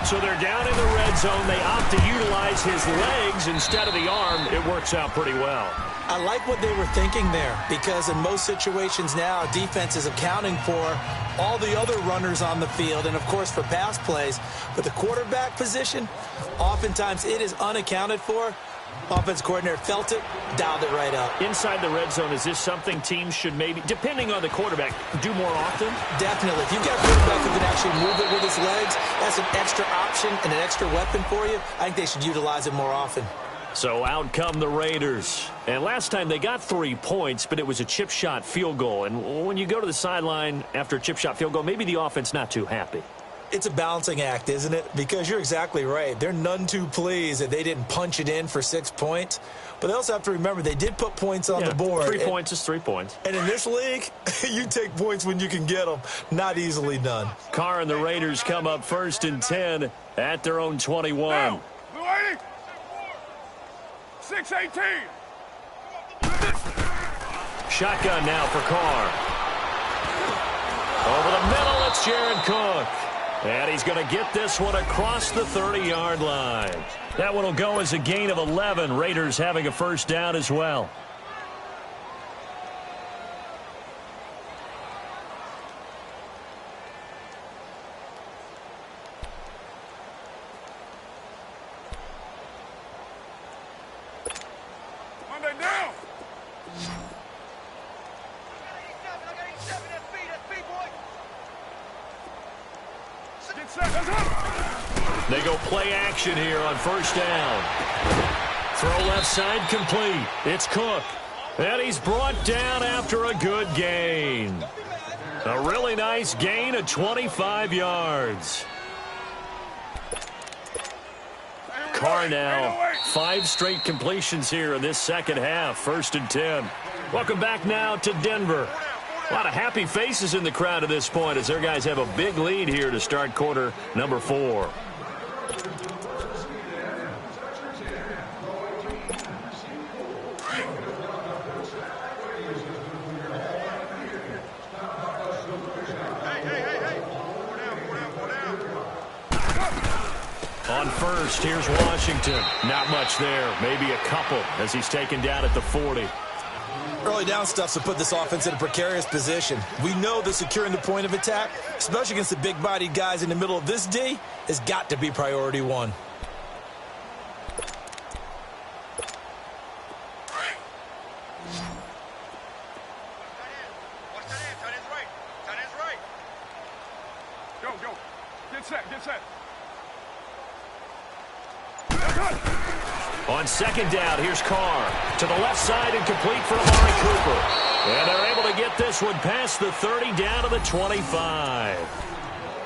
S5: So they're down in the red zone. They opt to utilize his legs instead of the arm. It works out pretty well.
S6: I like what they were thinking there, because in most situations now, defense is accounting for all the other runners on the field and, of course, for pass plays. But the quarterback position, oftentimes it is unaccounted for. Offense coordinator felt it, dialed it right up.
S5: Inside the red zone, is this something teams should maybe, depending on the quarterback, do more often?
S6: Definitely. If you've got a quarterback who can actually move it with his legs, that's an extra option and an extra weapon for you. I think they should utilize it more often.
S5: So out come the Raiders. And last time they got 3 points, but it was a chip shot field goal. And when you go to the sideline after a chip shot field goal, maybe the offense not too happy.
S6: It's a balancing act, isn't it? Because you're exactly right. They're none too pleased that they didn't punch it in for 6 points. But they also have to remember they did put points on the board.
S5: 3 points is 3 points.
S6: And in this league, you take points when you can get them. Not easily done.
S5: Carr and the Raiders come up 1st and 10 at their own 21.
S7: Now, 6-18.
S5: Shotgun now for Carr. Over the middle, it's Jared Cook. And he's going to get this one across the 30-yard line. That one will go as a gain of 11. Raiders having a first down as well.
S7: Monday down.
S5: They go play action here on first down. Throw left side complete. It's Cook. And he's brought down after a good gain. A really nice gain of 25 yards. Carr now, 5 straight completions here in this second half. 1st and 10. Welcome back now to Denver. A lot of happy faces in the crowd at this point as their guys have a big lead here to start quarter number 4. On first, here's Washington. Not much there. Maybe a couple as he's taken down at the 40.
S6: Early down stuff to put this offense in a precarious position. We know that securing the point of attack, especially against the big-bodied guys in the middle of this D, has got to be priority 1.
S7: Go. Get set.
S5: On second down, here's Carr. To the left side and complete for Amari Cooper. And they're able to get this one past the 30 down to the 25.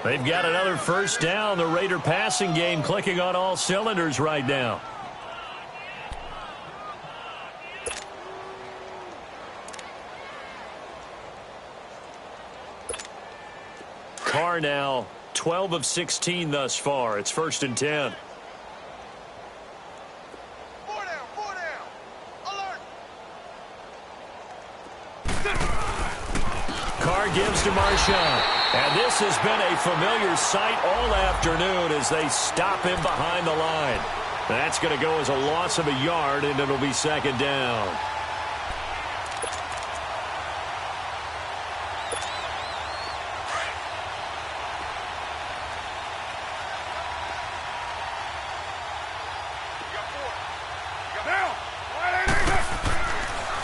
S5: They've got another first down. The Raider passing game clicking on all cylinders right now. Carr now 12 of 16 thus far. It's 1st and 10.
S7: Four down. Alert.
S5: Carr gives to Marshawn. And this has been a familiar sight all afternoon as they stop him behind the line. That's going to go as a loss of a yard, and it'll be 2nd down.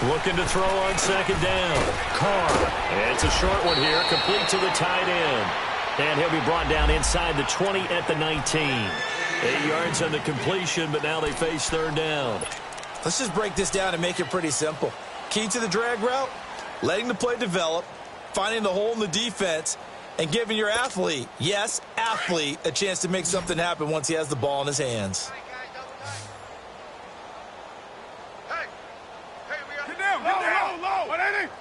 S5: Looking to throw on 2nd down. Carr. It's a short one here, complete to the tight end. And he'll be brought down inside the 20 at the 19. 8 yards on the completion, but now they face 3rd down.
S6: Let's just break this down and make it pretty simple. Key to the drag route, letting the play develop, finding the hole in the defense, and giving your athlete, yes, athlete, a chance to make something happen once he has the ball in his hands.
S7: Low. 180.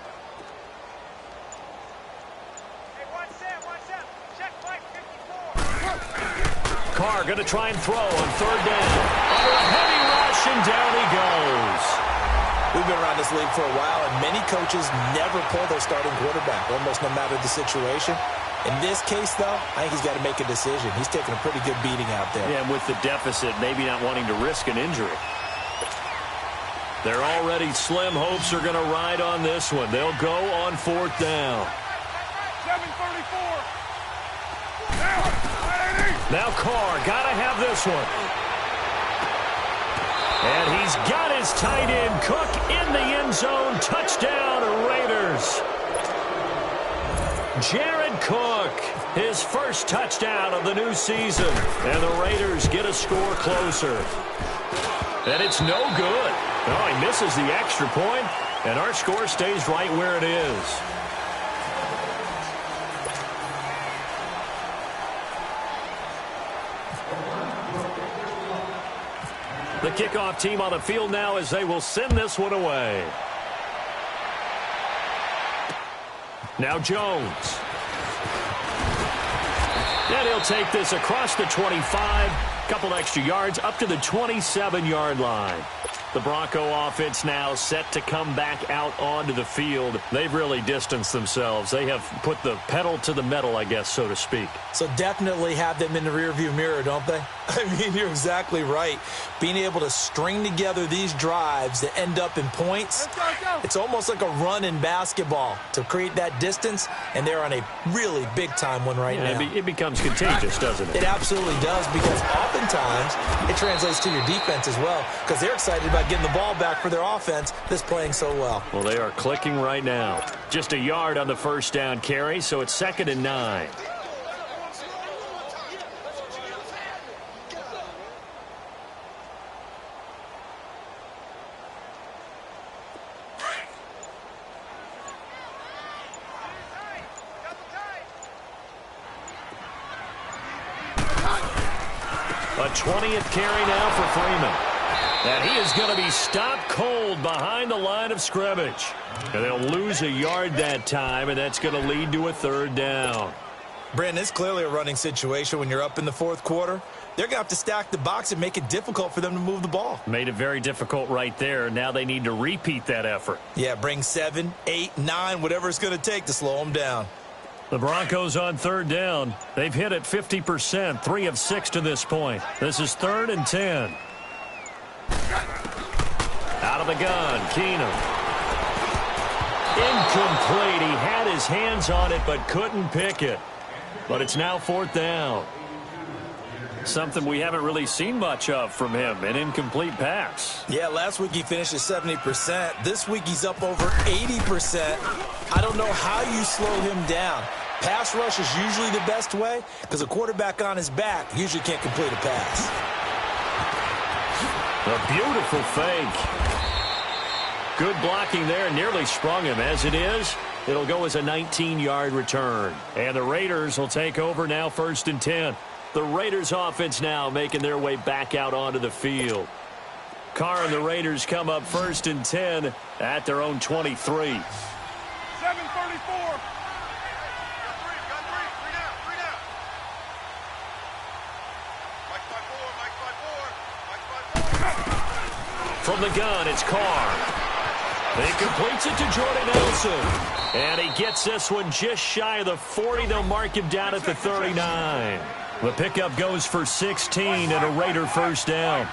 S5: Carr going to try and throw on 3rd down. Under a heavy rush, and down he goes.
S6: We've been around this league for a while, and many coaches never pull their starting quarterback, almost no matter the situation. In this case, though, I think he's got to make a decision. He's taking a pretty good beating out there.
S5: Yeah, and with the deficit, maybe not wanting to risk an injury. Their already slim hopes are going to ride on this one. They'll go on 4th down.
S7: 7:34.
S5: Now Carr got to have this one. And he's got his tight end, Cook, in the end zone. Touchdown, Raiders. Jared Cook, his first touchdown of the new season. And the Raiders get a score closer. And it's no good. Oh, he misses the extra point, and our score stays right where it is. The kickoff team on the field now as they will send this one away. Now Jones. And he'll take this across the 25. Couple extra yards up to the 27-yard line. The Bronco offense now set to come back out onto the field. They've really distanced themselves. They have put the pedal to the metal, I guess, so to speak.
S6: So definitely have them in the rearview mirror, don't they? I mean, you're exactly right. Being able to string together these drives that end up in points, it's almost like a run in basketball to create that distance, and they're on a really big-time one right now.
S5: It becomes contagious, doesn't it?
S6: It absolutely does, because oftentimes it translates to your defense as well, because they're excited about getting the ball back for their offense that's playing so well.
S5: Well, they are clicking right now. Just a yard on the 1st down carry, so it's 2nd and 9. A 20th carry now for Freeman. And he is going to be stopped cold behind the line of scrimmage. And they'll lose a yard that time, and that's going to lead to a 3rd down.
S6: Brandon, it's clearly a running situation when you're up in the 4th quarter. They're going to have to stack the box and make it difficult for them to move the ball.
S5: Made it very difficult right there. Now they need to repeat that effort.
S6: Yeah, bring 7, 8, 9, whatever it's going to take to slow them down.
S5: The Broncos on 3rd down. They've hit it 50%, 3 of 6 to this point. This is 3rd and 10. Out of the gun, Keenum. Incomplete. He had his hands on it but couldn't pick it. But it's now 4th down. Something we haven't really seen much of from him, an incomplete pass.
S6: Yeah, last week he finished at 70%. This week he's up over 80%. I don't know how you slow him down. Pass rush is usually the best way because a quarterback on his back usually can't complete a pass.
S5: A beautiful fake. Good blocking there, nearly sprung him. As it is, it'll go as a 19-yard return. And the Raiders will take over now 1st and 10. The Raiders offense now making their way back out onto the field. Carr and the Raiders come up 1st and 10 at their own 23.
S7: 7:34.
S5: From the gun, it's Carr. He completes it to Jordan Nelson. And he gets this one just shy of the 40. They'll mark him down at the 39. The pickup goes for 16 and a Raider first down.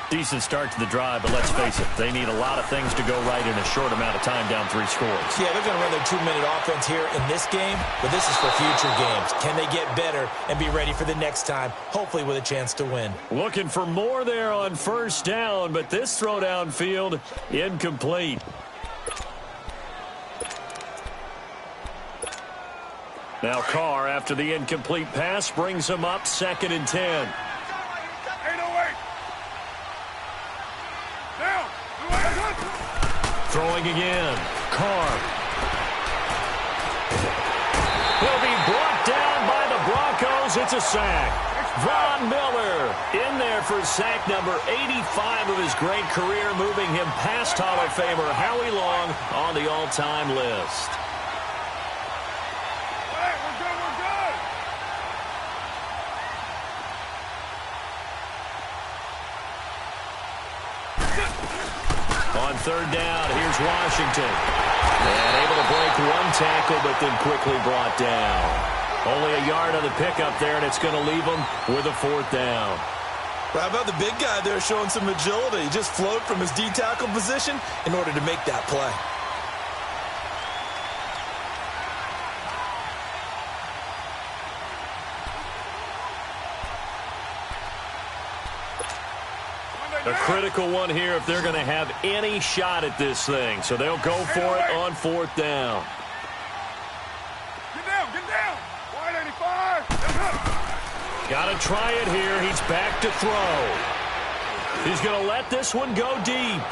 S5: Decent start to the drive, but let's face it, they need a lot of things to go right in a short amount of time, down 3 scores.
S6: Yeah, they're going to run their 2-minute offense here in this game, but this is for future games. Can they get better and be ready for the next time, hopefully with a chance to win?
S5: Looking for more there on first down, but this throw downfield, incomplete. Now Carr, after the incomplete pass, brings him up 2nd and 10. Throwing again. Carr. He'll be brought down by the Broncos. It's a sack. Von Miller in there for sack number 85 of his great career, moving him past Hall of Famer Howie Long on the all-time list. On 3rd down, here's Washington. And able to break 1 tackle, but then quickly brought down. Only a yard on the pickup there, and it's going to leave him with a 4th down.
S6: How about the big guy there showing some agility? He just flowed from his D-tackle position in order to make that play.
S5: A critical one here if they're going to have any shot at this thing. So they'll go for it on 4th down.
S7: Get down. Wide 85.
S5: Got to try it here. He's back to throw. He's going to let this one go deep.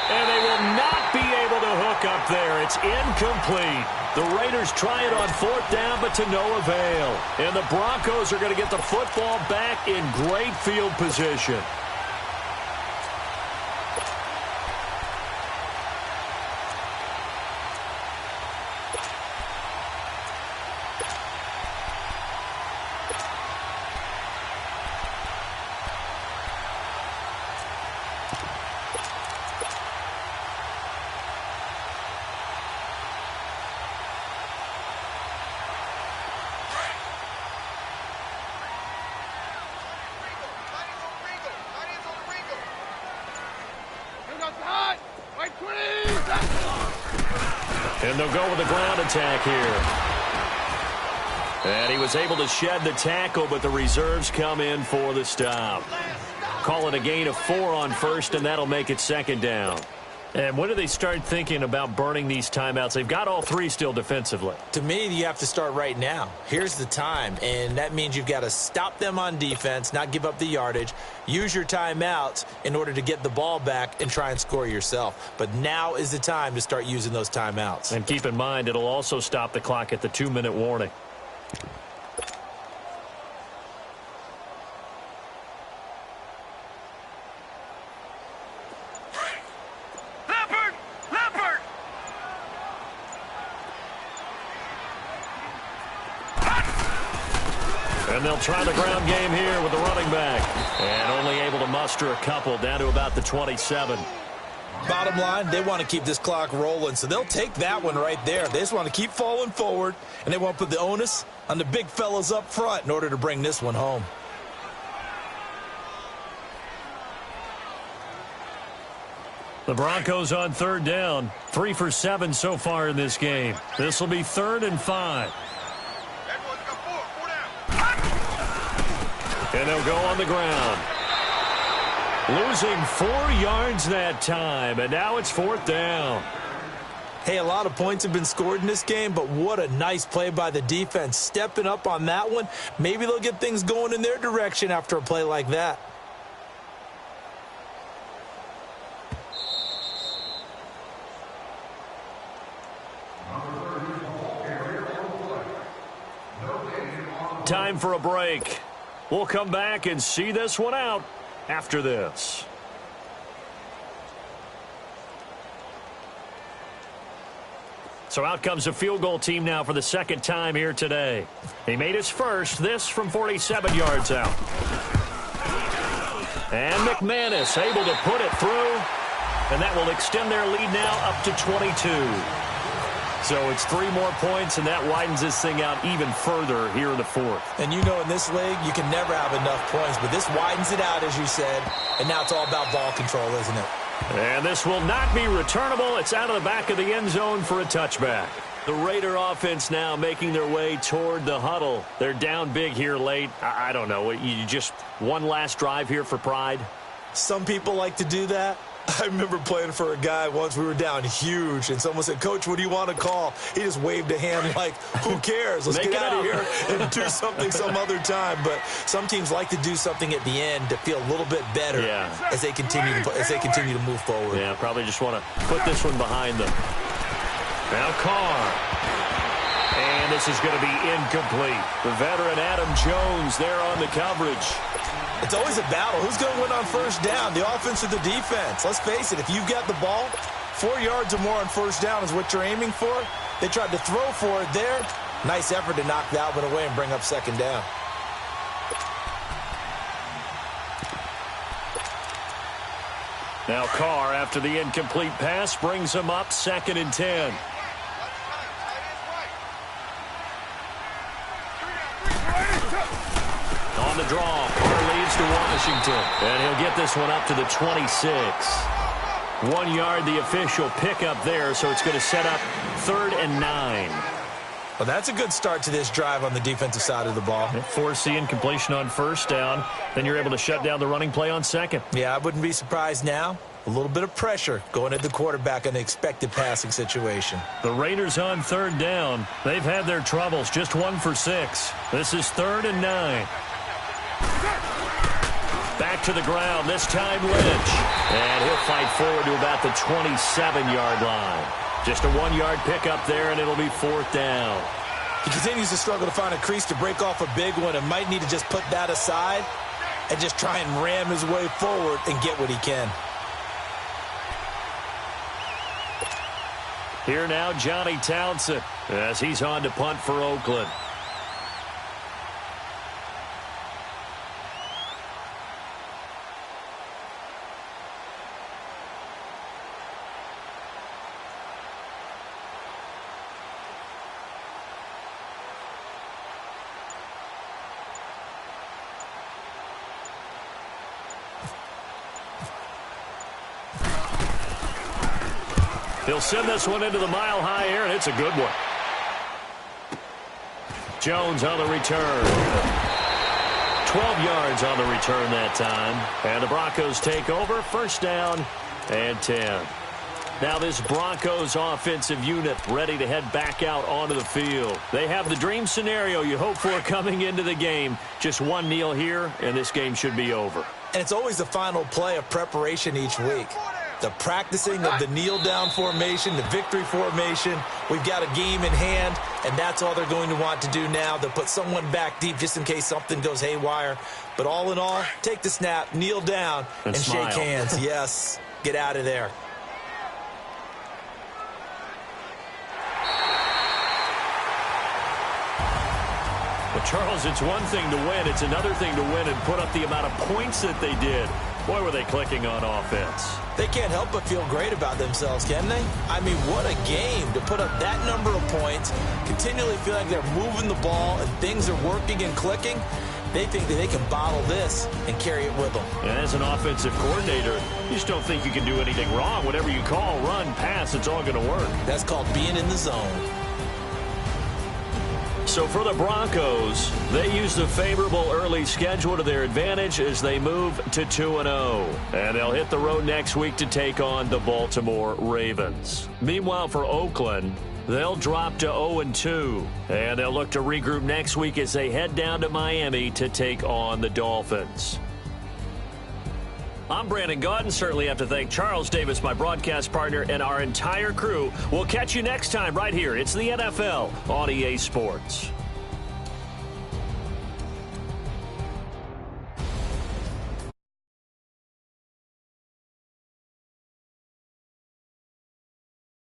S5: And they will not be able to hook up there. It's incomplete. The Raiders try it on 4th down, but to no avail. And the Broncos are going to get the football back in great field position. And they'll go with the ground attack here. And he was able to shed the tackle, but the reserves come in for the stop. Call it a gain of 4 on 1st, and that'll make it 2nd down. And when do they start thinking about burning these timeouts? They've got all 3 still defensively.
S6: To me, you have to start right now. Here's the time, and that means you've got to stop them on defense, not give up the yardage, use your timeouts in order to get the ball back and try and score yourself. But now is the time to start using those timeouts.
S5: And keep in mind, it'll also stop the clock at the 2-minute warning. And they'll try the ground game here with the running back. And only able to muster a couple, down to about the 27.
S6: Bottom line, they want to keep this clock rolling, so they'll take that one right there. They just want to keep falling forward, and they want to put the onus on the big fellas up front in order to bring this one home.
S5: The Broncos on 3rd down. 3 for 7 so far in this game. This will be 3rd and 5. And they'll go on the ground. Losing 4 yards that time, and now it's 4th down.
S6: Hey, a lot of points have been scored in this game, but what a nice play by the defense. Stepping up on that one. Maybe they'll get things going in their direction after a play like that.
S5: Time for a break. We'll come back and see this one out after this. So out comes a field goal team now for the 2nd time here today. He made his first, this from 47 yards out. And McManus able to put it through. And that will extend their lead now up to 22. So it's 3 more points, and that widens this thing out even further here in the fourth.
S6: And you know in this league, you can never have enough points, but this widens it out, as you said, and now it's all about ball control, isn't it?
S5: And this will not be returnable. It's out of the back of the end zone for a touchback. The Raider offense now making their way toward the huddle. They're down big here late. I don't know. You just one last drive here for pride?
S6: Some people like to do that. I remember playing for a guy once. We were down huge, and someone said, "Coach, what do you want to call?" He just waved a hand like, who cares? Let's get out of here and do something some other time. But some teams like to do something at the end to feel a little bit better as they continue to move forward.
S5: Yeah, probably just want to put this one behind them. Now Carr. And this is going to be incomplete. The veteran Adam Jones there on the coverage.
S6: It's always a battle. Who's going to win on first down, the offense or the defense? Let's face it, if you've got the ball, 4 yards or more on first down is what you're aiming for. They tried to throw for it there. Nice effort to knock that one away and bring up second down.
S5: Now Carr, after the incomplete pass, brings him up 2nd and 10. On the draw, Carr leads to Washington. And he'll get this one up to the 26. 1 yard, the official pickup there, so it's going to set up 3rd and 9.
S6: Well, that's a good start to this drive on the defensive side of the ball.
S5: Force the incompletion on first down. Then you're able to shut down the running play on second.
S6: Yeah, I wouldn't be surprised now. A little bit of pressure going at the quarterback in an expected passing situation.
S5: The Raiders on 3rd down. They've had their troubles, just 1 for 6. This is 3rd and 9. Back to the ground, this time Lynch. And he'll fight forward to about the 27-yard line. Just a 1-yard pickup there, and it'll be 4th down.
S6: He continues to struggle to find a crease to break off a big one and might need to just put that aside and just try and ram his way forward and get what he can.
S5: Here now, Johnny Townsend, as he's on to punt for Oakland. He'll send this one into the mile-high air, and it's a good one. Jones on the return. 12 yards on the return that time. And the Broncos take over. 1st down and 10. Now this Broncos offensive unit ready to head back out onto the field. They have the dream scenario you hope for coming into the game. Just one kneel here, and this game should be over.
S6: And it's always the final play of preparation each week. The practicing of the kneel-down formation, the victory formation. We've got a game in hand, and that's all they're going to want to do now. They'll put someone back deep just in case something goes haywire. But all in all, take the snap, kneel down, and shake hands. Yes, get out of there.
S5: Well, Charles, it's one thing to win. It's another thing to win and put up the amount of points that they did. Boy, were they clicking on offense.
S6: They can't help but feel great about themselves, can they? I mean, what a game to put up that number of points, continually feel like they're moving the ball and things are working and clicking. They think that they can bottle this and carry it with them.
S5: And as an offensive coordinator, you just don't think you can do anything wrong. Whatever you call, run, pass, it's all going to work.
S6: That's called being in the zone.
S5: So for the Broncos, they use the favorable early schedule to their advantage as they move to 2-0. And they'll hit the road next week to take on the Baltimore Ravens. Meanwhile, for Oakland, they'll drop to 0-2. And they'll look to regroup next week as they head down to Miami to take on the Dolphins. I'm Brandon Gaudin. Certainly have to thank Charles Davis, my broadcast partner, and our entire crew. We'll catch you next time right here. It's the NFL on EA Sports.